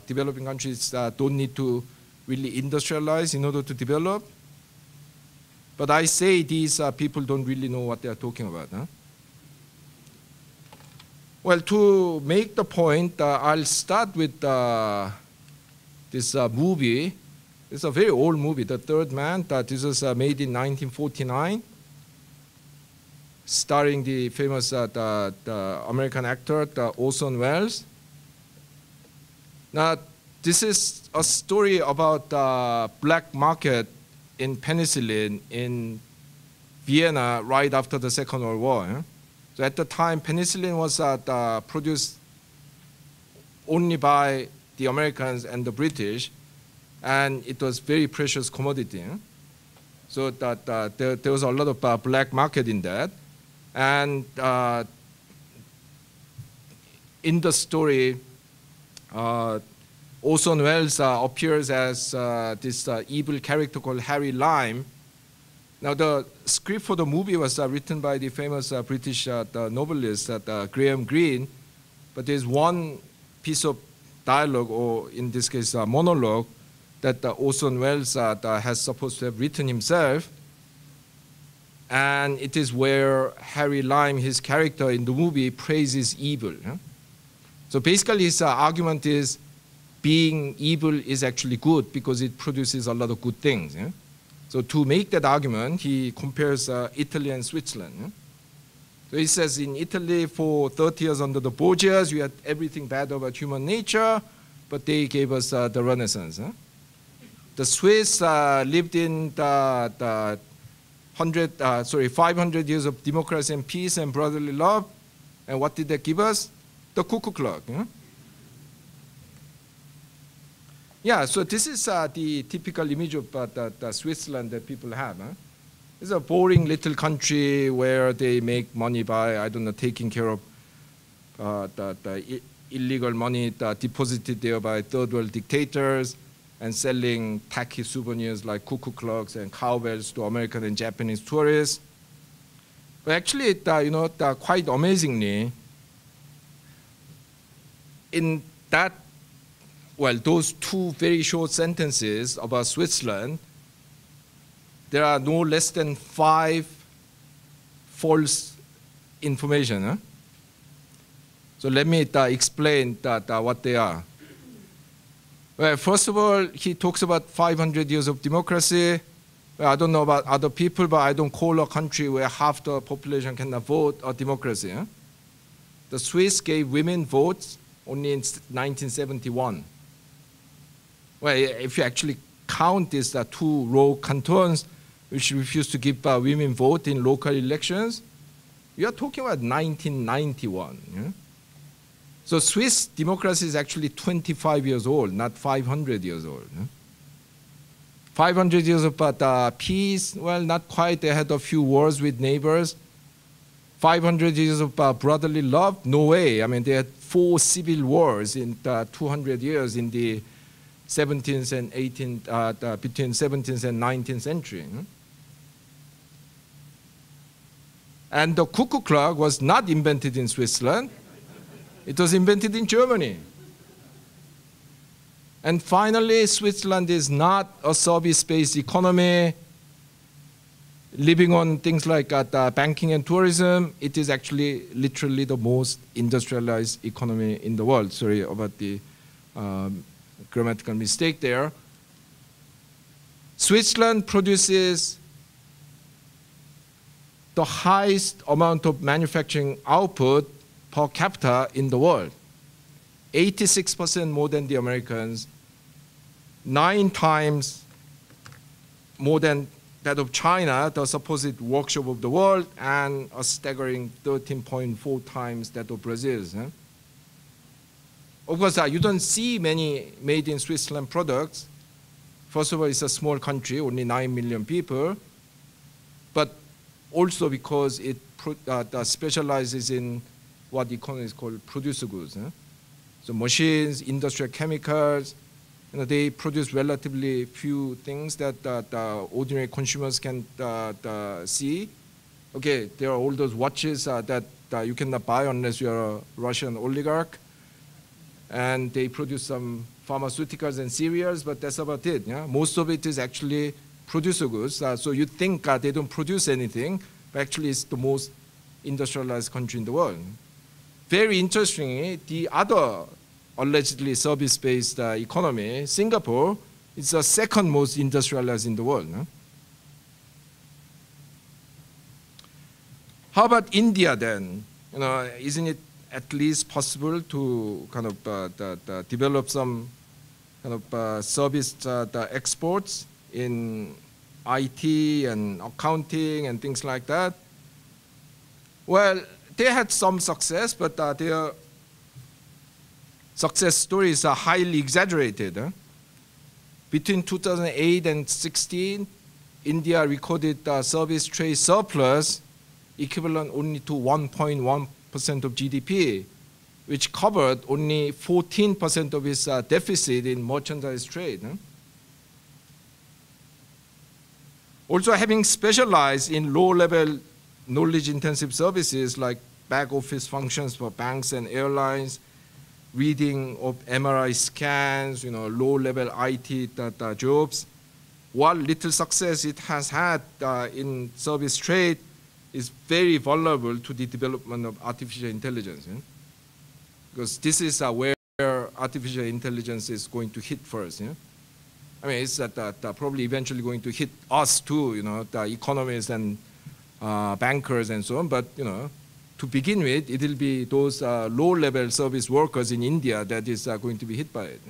developing countries don't need to really industrialize in order to develop. But I say these people don't really know what they are talking about. Huh? Well, to make the point, I'll start with this movie. It's a very old movie, The Third Man. This was made in 1949, starring the famous the American actor Orson Welles. Now, this is a story about the black market in penicillin in Vienna right after the Second World War. So at the time, penicillin was produced only by the Americans and the British, and it was very precious commodity. So that there was a lot of black market in that. And in the story, Orson Welles appears as this evil character called Harry Lime. Now, the script for the movie was written by the famous British novelist Graham Greene, but there's one piece of dialogue, or in this case, monologue, that Orson Welles has supposed to have written himself. And it is where Harry Lime, his character in the movie, praises evil. So basically, his argument is being evil is actually good because it produces a lot of good things. So to make that argument, he compares Italy and Switzerland. So he says in Italy, for 30 years under the Borgias, you had everything bad about human nature, but they gave us the Renaissance. The Swiss lived in the 500 years of democracy and peace and brotherly love. And what did they give us? The Cuckoo Clock. Yeah, so this is the typical image of the Switzerland that people have. It's a boring little country where they make money by, I don't know, taking care of the illegal money deposited there by third world dictators and selling tacky souvenirs like cuckoo clocks and cowbells to American and Japanese tourists. But actually, quite amazingly, in that, well, those two very short sentences about Switzerland, there are no less than 5 false information. So let me explain what they are. Well, first of all, he talks about 500 years of democracy. Well, I don't know about other people, but I don't call a country where half the population cannot vote a democracy. The Swiss gave women votes only in 1971. Well, if you actually count these 2 rogue cantons which refused to give women vote in local elections, you are talking about 1991. So Swiss democracy is actually 25 years old, not 500 years old. 500 years of peace, well, not quite. They had a few wars with neighbors. 500 years of brotherly love, no way. I mean, they had 4 civil wars in 200 years in the 17th and 18th, between 17th and 19th century. And the cuckoo clock was not invented in Switzerland. It was invented in Germany. And finally, Switzerland is not a service-based economy. living on things like the banking and tourism, it is actually literally the most industrialized economy in the world. Sorry about the grammatical mistake there. Switzerland produces the highest amount of manufacturing output per capita in the world. 86% more than the Americans, 9 times more than that of China, the supposed workshop of the world, and a staggering 13.4 times that of Brazil. Of course, you don't see many made in Switzerland products. First of all, it's a small country, only 9 million people, but also because it specializes in what economists call producer goods. So machines, industrial chemicals, they produce relatively few things that ordinary consumers can see. Okay, there are all those watches that you cannot buy unless you're a Russian oligarch. And they produce some pharmaceuticals and cereals, but that's about it. Yeah? Most of it is actually producer goods. So you think they don't produce anything, but actually it's the most industrialized country in the world. Very interestingly, the other allegedly service-based economy, Singapore, is the second most industrialized in the world. No? How about India then? Isn't it at least possible to kind of develop some kind of service exports in IT and accounting and things like that? Well, they had some success, but their success stories are highly exaggerated. Between 2008 and 2016, India recorded a service trade surplus equivalent only to 1.1% of GDP, which covered only 14% of its deficit in merchandise trade. Also, having specialized in low-level knowledge-intensive services like back office functions for banks and airlines, reading of MRI scans, low-level IT jobs, what little success it has had in service trade is very vulnerable to the development of artificial intelligence. Because this is where artificial intelligence is going to hit first. I mean, it's probably eventually going to hit us too, the economists and bankers and so on, but to begin with, it will be those low-level service workers in India that is going to be hit by it.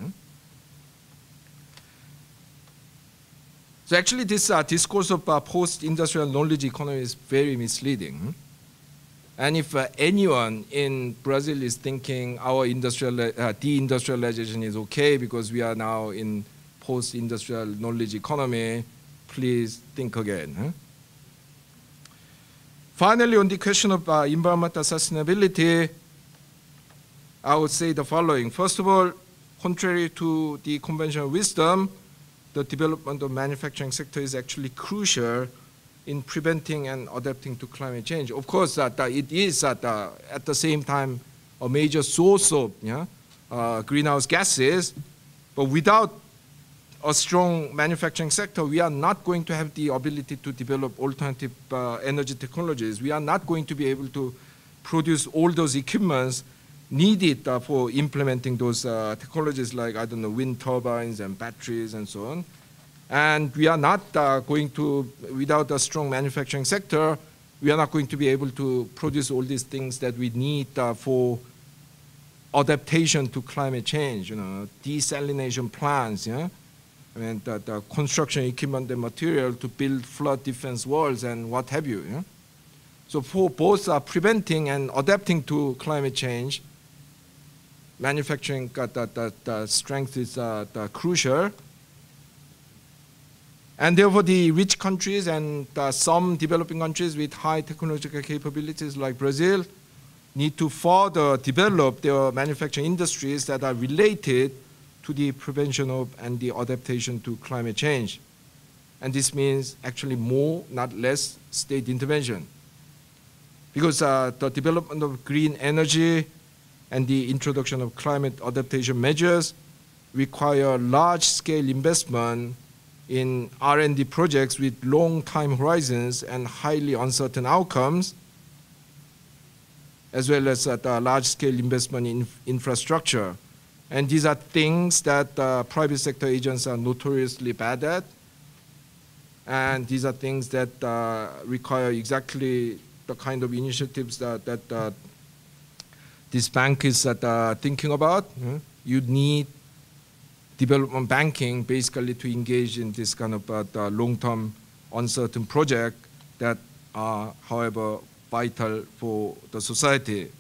So actually, this discourse of post-industrial knowledge economy is very misleading. And if anyone in Brazil is thinking our deindustrialization is okay because we are now in post-industrial knowledge economy, please think again. Finally, on the question of environmental sustainability, I would say the following. First of all, contrary to the conventional wisdom, the development of manufacturing sector is actually crucial in preventing and adapting to climate change. Of course, it is at the same time a major source of greenhouse gases, but without a strong manufacturing sector, we are not going to have the ability to develop alternative energy technologies. We are not going to be able to produce all those equipments needed for implementing those technologies like, I don't know, wind turbines and batteries and so on. And we are not going to, without a strong manufacturing sector, we are not going to be able to produce all these things that we need for adaptation to climate change, desalination plants, and the construction equipment and material to build flood defense walls and what have you. So for both preventing and adapting to climate change, manufacturing strength is crucial. And therefore, the rich countries and some developing countries with high technological capabilities like Brazil need to further develop their manufacturing industries that are related to the prevention of and the adaptation to climate change. And this means actually more, not less, state intervention. Because the development of green energy and the introduction of climate adaptation measures require large-scale investment in R&D projects with long time horizons and highly uncertain outcomes, as well as large-scale investment in infrastructure. And these are things that private sector agents are notoriously bad at. And these are things that require exactly the kind of initiatives that this bank is thinking about. You need development banking basically to engage in this kind of long-term uncertain project that are, however, vital for the society.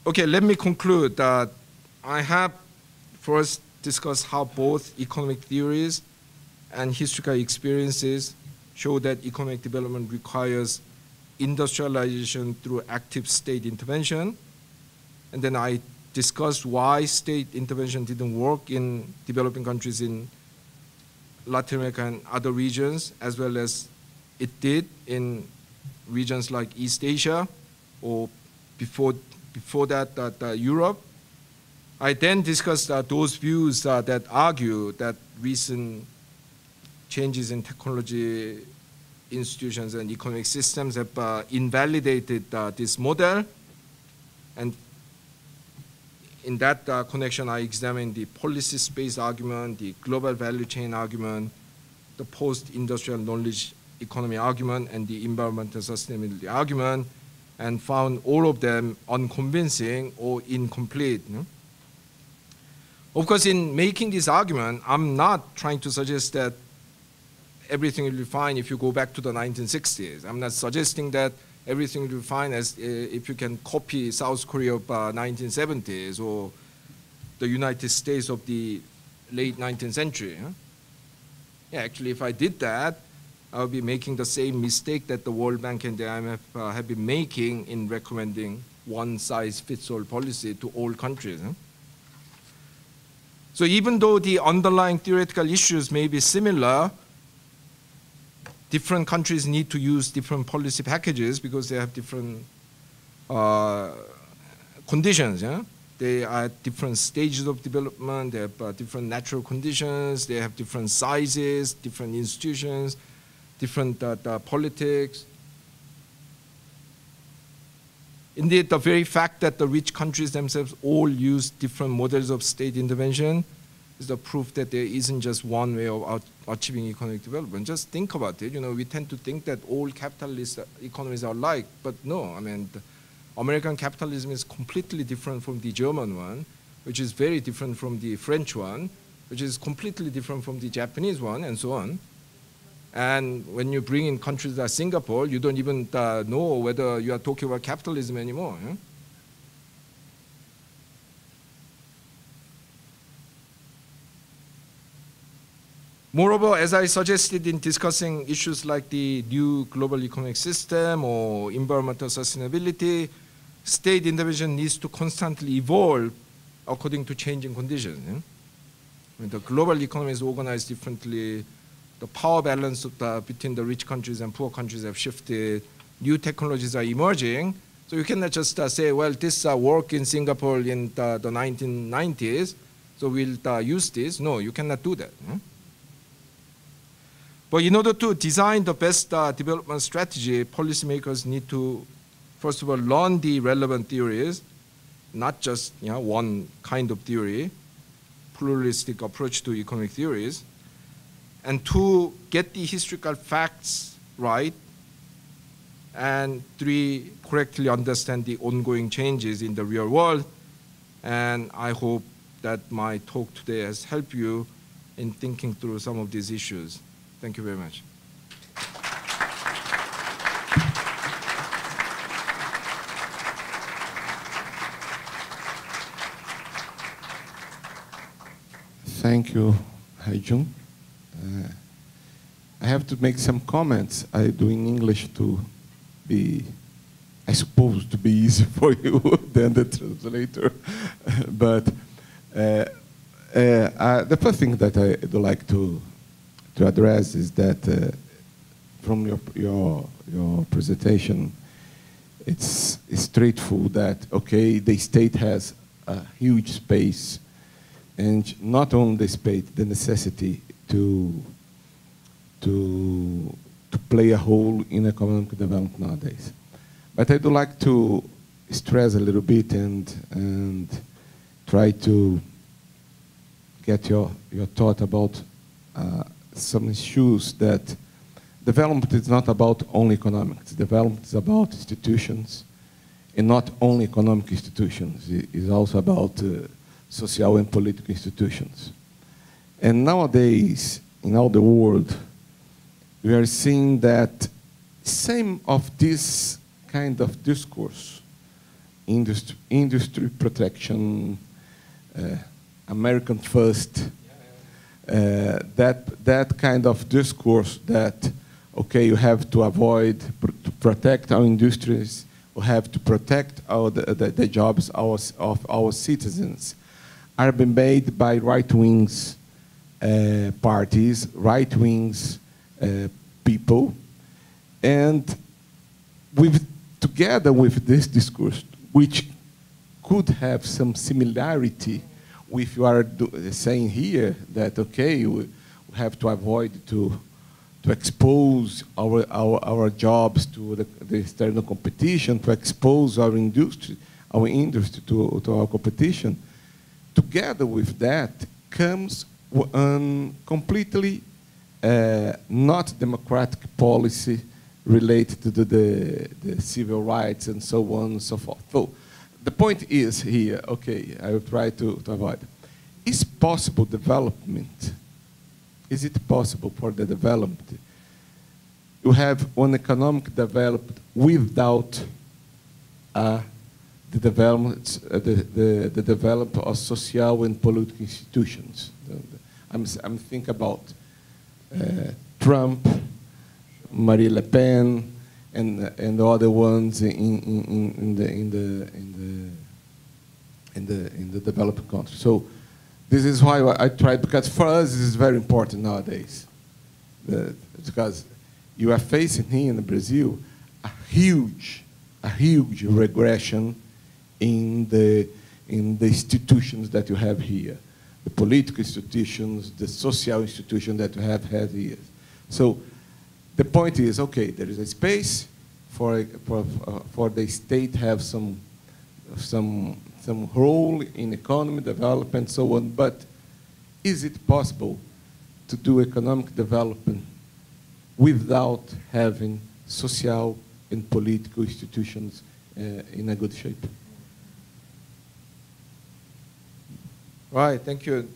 Okay, let me conclude that I have first discussed how both economic theories and historical experiences show that economic development requires industrialization through active state intervention. And then I discussed why state intervention didn't work in developing countries in Latin America and other regions, as well as it did in regions like East Asia, or before that, Europe. I then discussed those views that argue that recent changes in technology, institutions, and economic systems have invalidated this model. And in that connection, I examined the policy space argument, the global value chain argument, the post-industrial knowledge economy argument, and the environmental sustainability argument, and found all of them unconvincing or incomplete. Of course, in making this argument, I'm not trying to suggest that everything will be fine if you go back to the 1960s. I'm not suggesting that everything will be fine as if you can copy South Korea of 1970s or the United States of the late 19th century. Yeah, actually, if I did that, I would be making the same mistake that the World Bank and the IMF have been making in recommending one-size-fits-all policy to all countries. So even though the underlying theoretical issues may be similar, different countries need to use different policy packages because they have different conditions. Yeah? They are at different stages of development, they have different natural conditions, they have different sizes, different institutions, different politics. Indeed, the very fact that the rich countries themselves all use different models of state intervention is the proof that there isn't just one way of achieving economic development. Just think about it. You know, we tend to think that all capitalist economies are alike, but no. I mean, American capitalism is completely different from the German one, which is very different from the French one, which is completely different from the Japanese one, and so on. And when you bring in countries like Singapore, you don't even know whether you are talking about capitalism anymore. Yeah? Moreover, as I suggested in discussing issues like the new global economic system or environmental sustainability, state intervention needs to constantly evolve according to changing conditions. Yeah? I mean, the global economy is organized differently. The power balance between the rich countries and poor countries have shifted. New technologies are emerging. So you cannot just say, well, this worked in Singapore in the 1990s, so we'll use this. No, you cannot do that. But in order to design the best development strategy, policymakers need to, first of all, learn the relevant theories, not just one kind of theory, pluralistic approach to economic theories, and to get the historical facts right, and three, correctly understand the ongoing changes in the real world. And I hope that my talk today has helped you in thinking through some of these issues. Thank you very much. Thank you, Ha-Joon. I have to make some comments. I do in English to be, I suppose, to be easy for you than the translator. But the first thing that I would like to address is that from your presentation, it's straightforward that, okay, the state has a huge space, and not only the space, the necessity to play a role in economic development nowadays. But I do like to stress a little bit and try to get your thought about some issues that development is not about only economics. Development is about institutions, and not only economic institutions. It is also about social and political institutions. And nowadays, in all the world, we are seeing that same of this kind of discourse, industry protection, American first, that kind of discourse that, okay, you have to avoid, to protect our industries, we have to protect the jobs of our citizens, are being made by right-wings parties, right-wings people, and together with this discourse, which could have some similarity with you are saying here that, okay, we have to avoid to expose our jobs to the external competition, to expose our industry to our competition. Together with that comes completely not democratic policy related to the civil rights and so on and so forth. So the point is here, okay, I will try to avoid. Is possible development? Is it possible for the development? You have one economic development without the development, the development of social and political institutions. I'm thinking about Trump, Marine Le Pen, and the other ones in the developed countries. So this is why I tried, because for us this is very important nowadays, because you are facing here in Brazil a huge regression in the institutions that you have here, the political institutions, the social institutions that you have had here. So the point is, okay, there is a space for the state to have some role in economy development, so on. But is it possible to do economic development without having social and political institutions in a good shape? Right, thank you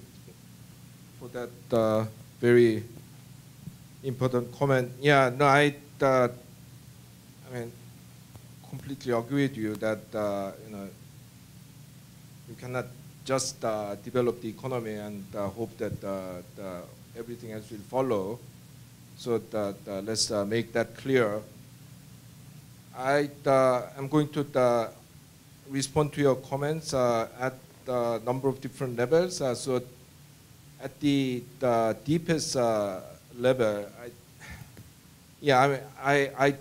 for that very important comment. Yeah, no, I mean, completely agree with you that you know, you cannot just develop the economy and hope that everything else will follow. So that let's make that clear. I'm going to respond to your comments at a number of different levels. So at the deepest level, I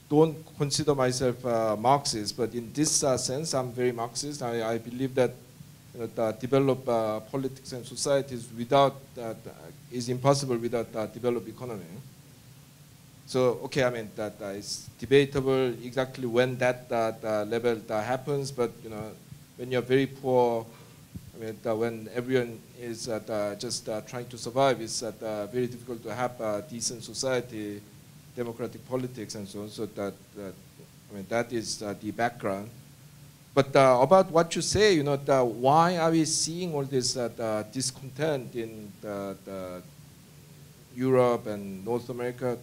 don't consider myself Marxist, but in this sense, I'm very Marxist. I believe that, you know, the develop politics and societies without is impossible without developed economy. So, okay, I mean, that is debatable exactly when that level happens, but, you know, when you're very poor, I mean, when everyone is just trying to survive, it's very difficult to have a decent society, democratic politics, and so on. So I mean, that is the background. But about what you say, you know, why are we seeing all this discontent in Europe and North America?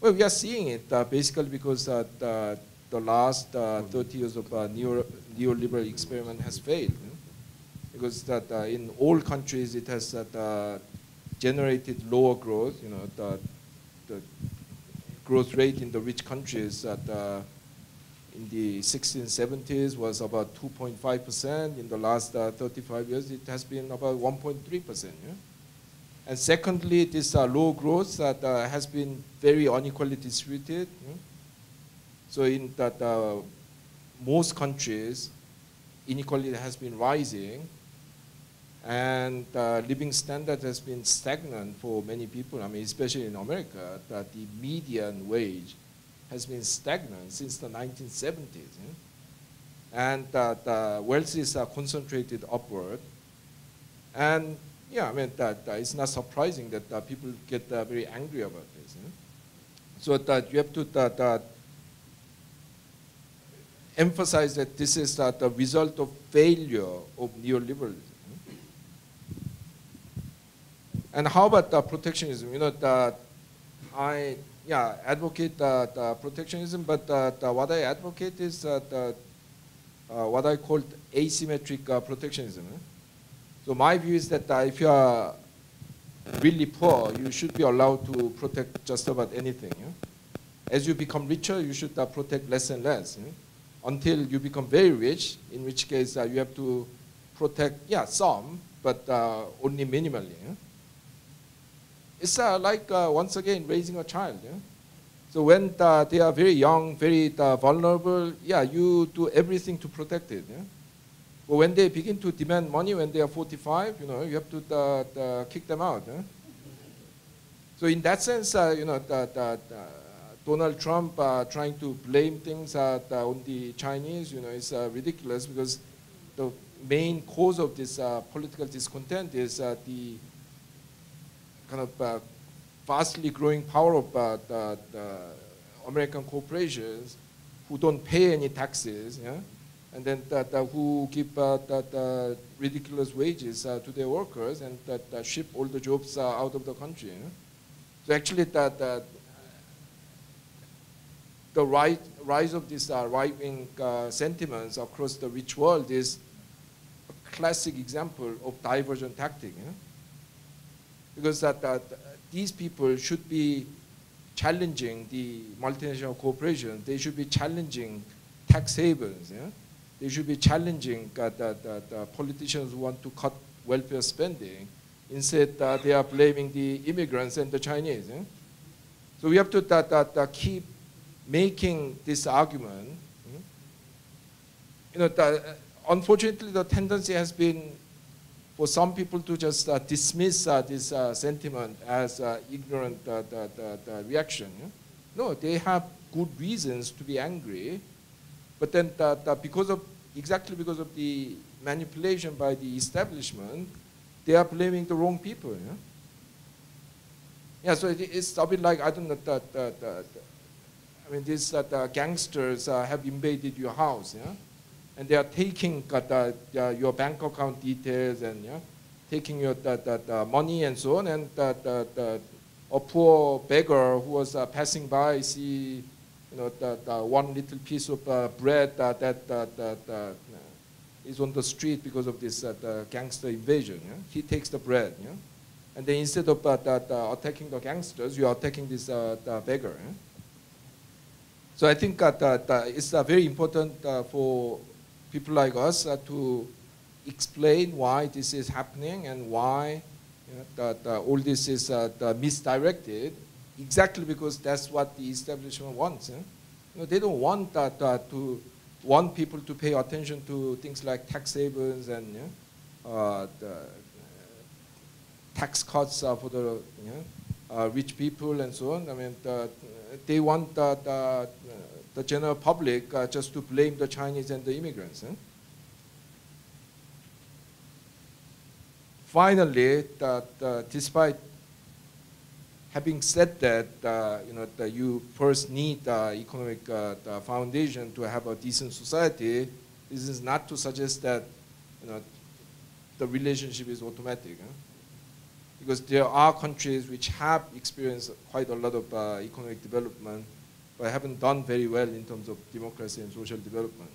Well, we are seeing it basically because the last 30 years of neoliberal experiment has failed. You know? Because in all countries it has generated lower growth. You know, the growth rate in the rich countries in the 1670s was about 2.5%. In the last 35 years, it has been about 1.3%. Yeah? And secondly, this low growth that has been very unequally distributed. Yeah? So in that most countries, inequality has been rising. And living standard has been stagnant for many people. I mean, especially in America, that the median wage has been stagnant since the 1970s. And the wealth is concentrated upward. And yeah, I mean, it's not surprising that people get very angry about this. So that you have to emphasize that this is the result of failure of neoliberalism. And how about protectionism? You know, I advocate protectionism, but what I advocate is what I call asymmetric protectionism. So my view is that if you are really poor, you should be allowed to protect just about anything. As you become richer, you should protect less and less until you become very rich, in which case you have to protect, some, but only minimally. It's like, once again, raising a child. So when they are very young, very vulnerable, you do everything to protect it. But when they begin to demand money when they are 45, you have to kick them out. So in that sense, Donald Trump trying to blame things on the Chinese, is ridiculous, because the main cause of this political discontent is the kind of vastly growing power of the American corporations who don't pay any taxes, and then who give ridiculous wages to their workers, and that ship all the jobs out of the country. So actually, the rise of these right-wing sentiments across the rich world is a classic example of divergent tactic. Because these people should be challenging the multinational corporations. They should be challenging tax havens. They should be challenging the politicians who want to cut welfare spending. Instead, they are blaming the immigrants and the Chinese. So we have to keep making this argument. Unfortunately, the tendency has been for some people to just dismiss this sentiment as ignorant reaction. No, they have good reasons to be angry, but then exactly because of the manipulation by the establishment, they are blaming the wrong people. So it's a bit like, I don't know, I mean, these gangsters have invaded your house, and they are taking your bank account details and taking your money and so on, and a poor beggar who was passing by see one little piece of bread that is on the street because of this gangster invasion. He takes the bread, and then instead of attacking the gangsters, you are attacking this beggar. So I think it's very important for people like us to explain why this is happening and why all this is misdirected, exactly because that's what the establishment wants. They don't want people to pay attention to things like tax havens and the tax cuts for the rich people and so on. I mean, they want the general public just to blame the Chinese and the immigrants. Finally, despite having said that, you first need economic foundation to have a decent society, this is not to suggest that the relationship is automatic. Because there are countries which have experienced quite a lot of economic development, but haven't done very well in terms of democracy and social development.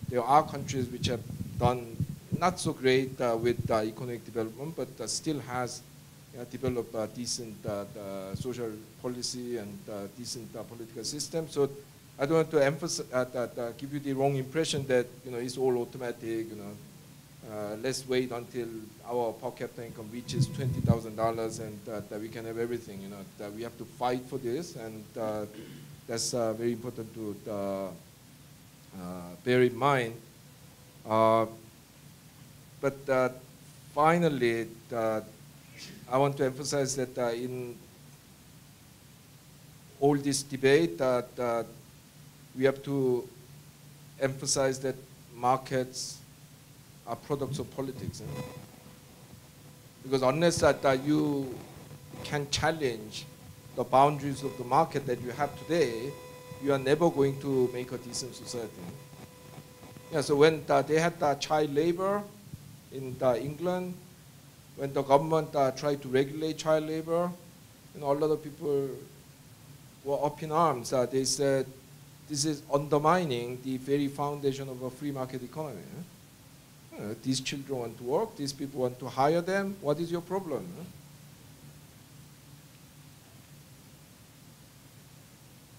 There are countries which have done not so great with economic development, but still has developed a decent social policy and decent political system. So I don't want to emphasize, give you the wrong impression that it's all automatic. Let's wait until our per capita income reaches $20,000 and that we can have everything. That we have to fight for this, and that's very important to bear in mind. But finally, I want to emphasize that in all this debate, that we have to emphasize that markets are products of politics. Because unless that you can challenge the boundaries of the market that you have today, you are never going to make a decent society. Yeah, so when they had child labor in England, when the government tried to regulate child labor, a lot of people were up in arms. They said, this is undermining the very foundation of a free market economy. These children want to work, these people want to hire them, what is your problem?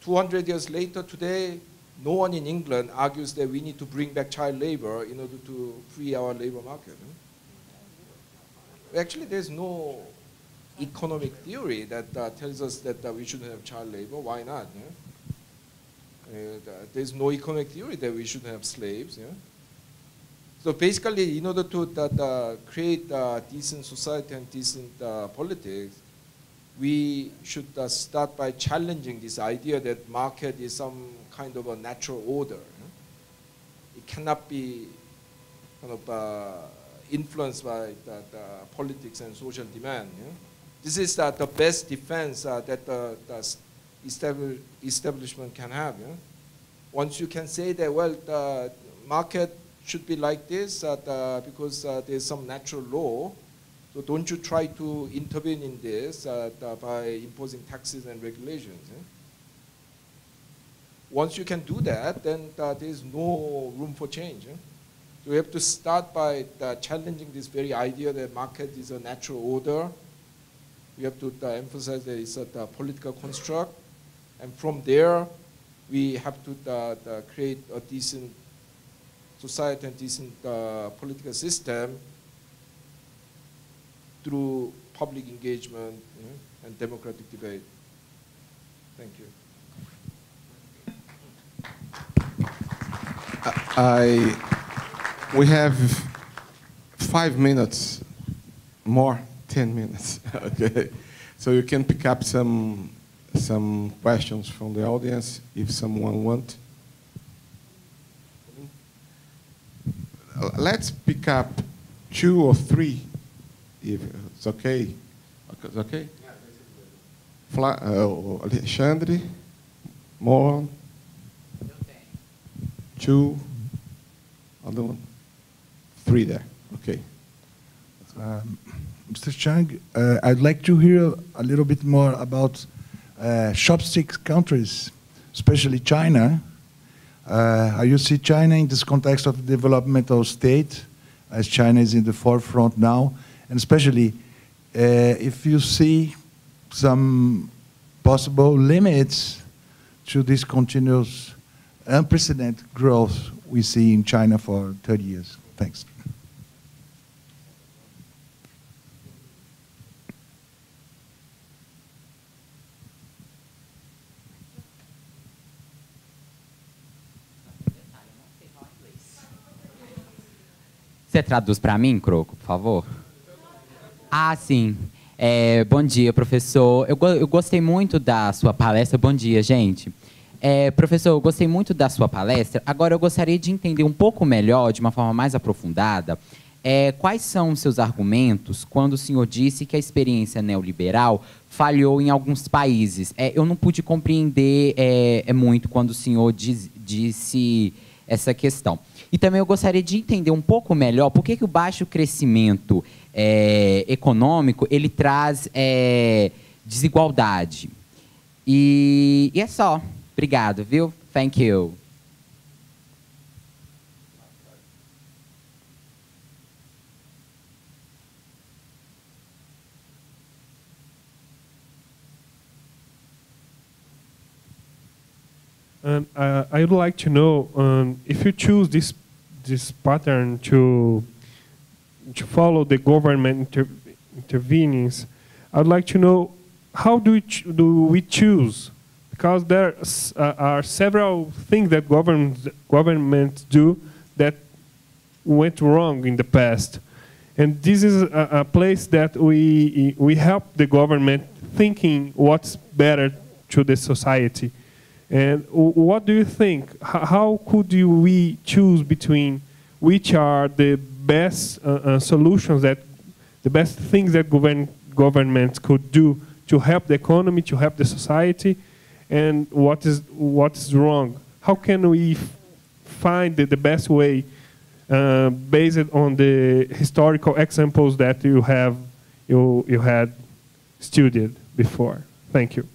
200 years later today, no one in England argues that we need to bring back child labor in order to free our labor market. Actually, there's no economic theory that tells us that we shouldn't have child labor. Why not? There's no economic theory that we shouldn't have slaves. So basically, in order to create a decent society and decent politics, we should start by challenging this idea that market is some kind of a natural order. It cannot be kind of influenced by the politics and social demand. This is the best defense that the establishment can have. Once you can say that, well, the market should be like this because there's some natural law, so don't you try to intervene in this by imposing taxes and regulations. Once you can do that, then there's no room for change. So we have to start by challenging this very idea that market is a natural order. We have to emphasize that it's a political construct. And from there, we have to create a decent society and decent political system through public engagement and democratic debate. Thank you. We have 5 minutes more, 10 minutes. Okay, so you can pick up some questions from the audience if someone wants. Let's pick up 2 or 3, if it's okay. It's okay? Alexandre, Moran, 2, other one, 3 there. Okay. Mr. Chang, I'd like to hear a little bit more about chopstick countries, especially China. How you see China in this context of the developmental state, as China is in the forefront now, and especially if you see some possible limits to this continuous unprecedented growth we see in China for 30 years. Thanks. Você traduz para mim, Crocco, por favor? Ah, sim. Bom dia, professor. Eu gostei muito da sua palestra. Bom dia, gente. Professor, eu gostei muito da sua palestra. Agora, eu gostaria de entender um pouco melhor, de uma forma mais aprofundada, quais são os seus argumentos quando o senhor disse que a experiência neoliberal falhou em alguns países. Eu não pude compreender muito quando o senhor disse essa questão. E também eu gostaria de entender um pouco melhor por que o baixo crescimento econômico ele traz desigualdade. E é só. Obrigado, viu? Thank you. I would like to know if you choose this pattern to follow the government intervenings. I would like to know how do we choose, because there are several things that governments do that went wrong in the past, And this is a place that we help the government thinking what's better to the society. And what do you think? How could we choose between which are the best solutions, that the best things that governments could do to help the economy, to help the society, and what is wrong? How can we find the best way based on the historical examples that you had studied before? Thank you.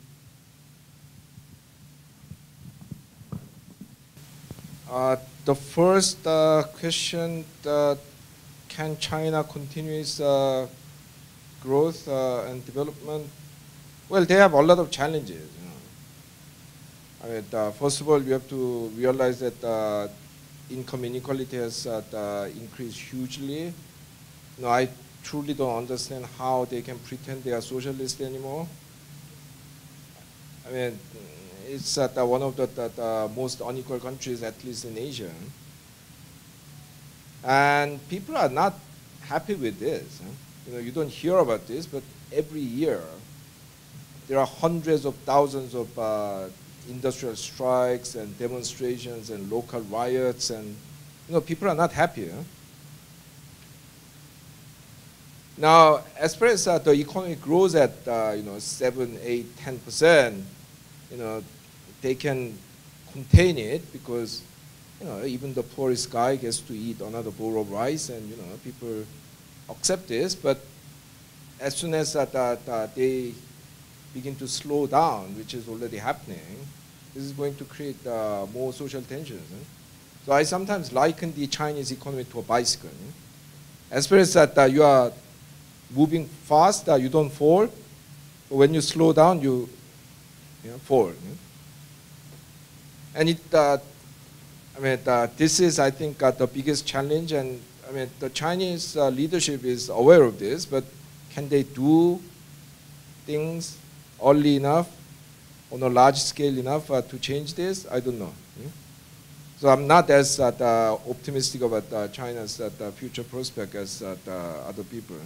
The first question, can China continue its growth and development? Well, they have a lot of challenges. I mean, first of all, you have to realize that income inequality has increased hugely. I truly don't understand how they can pretend they are socialist anymore. I mean, it's one of the most unequal countries, at least in Asia. And people are not happy with this. You don't hear about this, but every year there are hundreds of thousands of industrial strikes and demonstrations and local riots, and people are not happy. Now, as far as the economy grows at 7, 8, 10%, they can contain it because even the poorest guy gets to eat another bowl of rice, and people accept this. But as soon as they begin to slow down, which is already happening, this is going to create more social tensions. So I sometimes liken the Chinese economy to a bicycle. As far as you are moving fast, you don't fall. But when you slow down, you fall. And this is, I think, the biggest challenge. And I mean, the Chinese leadership is aware of this, but can they do things early enough, on a large scale enough to change this? I don't know. So I'm not as optimistic about China's future prospect as other people.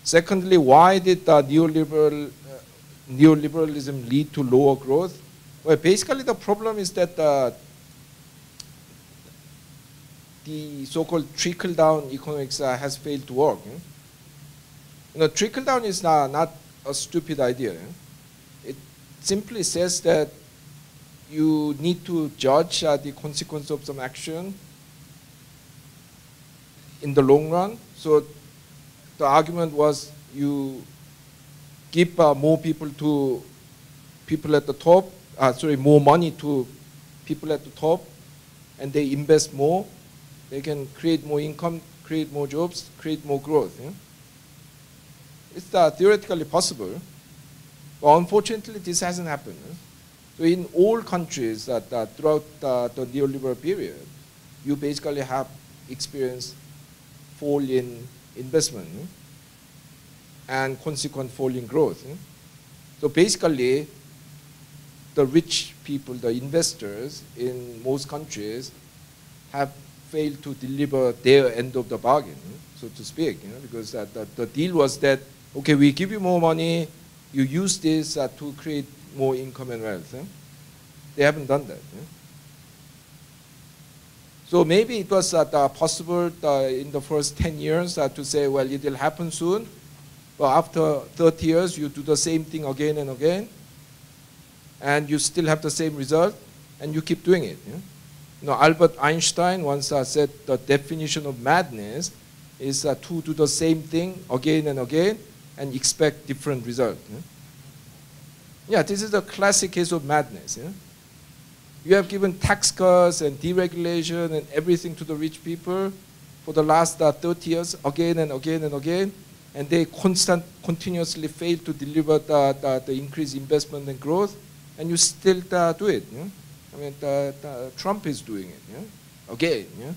Secondly, why did neoliberalism lead to lower growth? Well, basically the problem is that the so-called trickle-down economics has failed to work. Trickle-down is not a stupid idea. It simply says that you need to judge the consequence of some action in the long run. So the argument was you give more people to people at the top, more money to people at the top, and they invest more. They can create more income, create more jobs, create more growth. It's theoretically possible, but unfortunately this hasn't happened. So in all countries throughout the neoliberal period, you basically have experienced fall in investment and consequent fall in growth. So basically, the rich people, the investors in most countries have failed to deliver their end of the bargain, so to speak, because the deal was that, okay, we give you more money, you use this to create more income and wealth. They haven't done that. So maybe it was possible in the first 10 years to say, well, it will happen soon, but after 30 years, you do the same thing again and again, and you still have the same result, and you keep doing it. Albert Einstein once said the definition of madness is to do the same thing again and again and expect different results. Yeah, this is a classic case of madness. You have given tax cuts and deregulation and everything to the rich people for the last 30 years, again and again and again, and they continuously fail to deliver the increased investment and growth, and you still do it. I mean, Trump is doing it, again.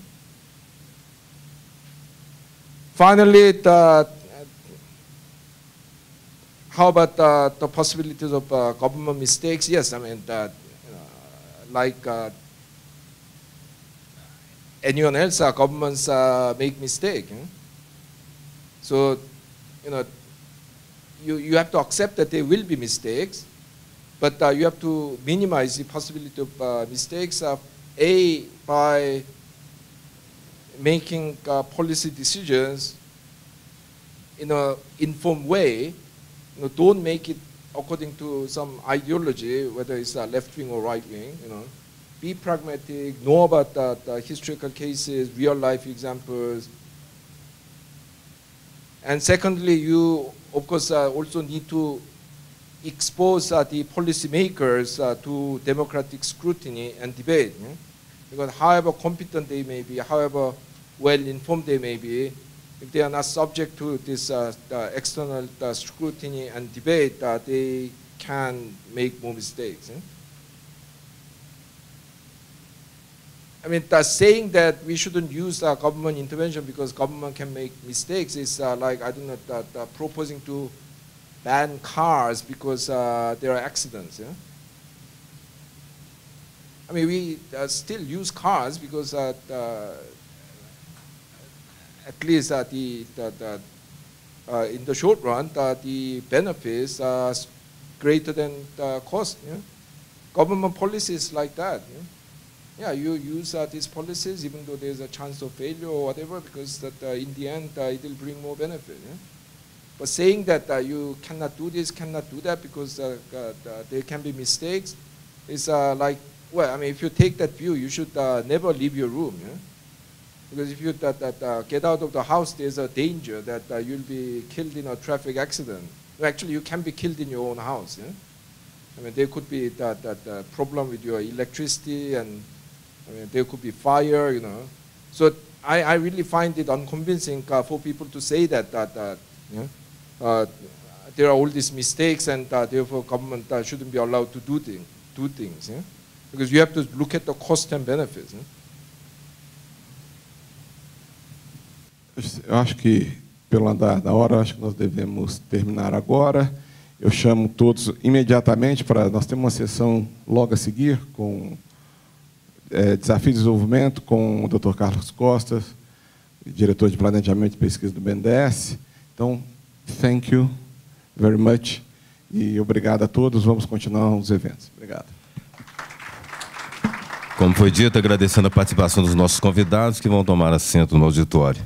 Finally, how about the possibilities of government mistakes? Yes, I mean, like anyone else, governments make mistakes. So, you have to accept that there will be mistakes, but you have to minimize the possibility of mistakes, by making policy decisions in an informed way. Don't make it according to some ideology, whether it's left-wing or right-wing. Be pragmatic, know about the historical cases, real-life examples. And secondly, you, of course, also need to expose the policymakers to democratic scrutiny and debate. Because however competent they may be, however well-informed they may be, if they are not subject to this external scrutiny and debate, they can make more mistakes. I mean, saying that we shouldn't use government intervention because government can make mistakes is like, I don't know, proposing to ban cars because there are accidents. I mean, we still use cars because at least in the short run, the benefits are greater than the cost. Government policies like that. Yeah, you use these policies even though there's a chance of failure or whatever, because in the end it will bring more benefit. But saying that you cannot do this, cannot do that because there can be mistakes is like, well, I mean, if you take that view, you should never leave your room. Because if you get out of the house, there's a danger that you'll be killed in a traffic accident. Well, actually, you can be killed in your own house. I mean, there could be that problem with your electricity, and I mean, there could be fire, So I really find it unconvincing for people to say that there are all these mistakes and therefore government shouldn't be allowed to do things. Because you have to look at the cost and benefits. Eu acho que, pelo andar da hora, acho que nós devemos terminar agora. Eu chamo todos imediatamente para... Nós temos uma sessão logo a seguir com Desafio de Desenvolvimento com o Dr. Carlos Costa, diretor de Planejamento e Pesquisa do BNDES. Então, thank you very much e obrigado a todos. Vamos continuar os eventos. Obrigado. Como foi dito, agradecendo a participação dos nossos convidados que vão tomar assento no auditório.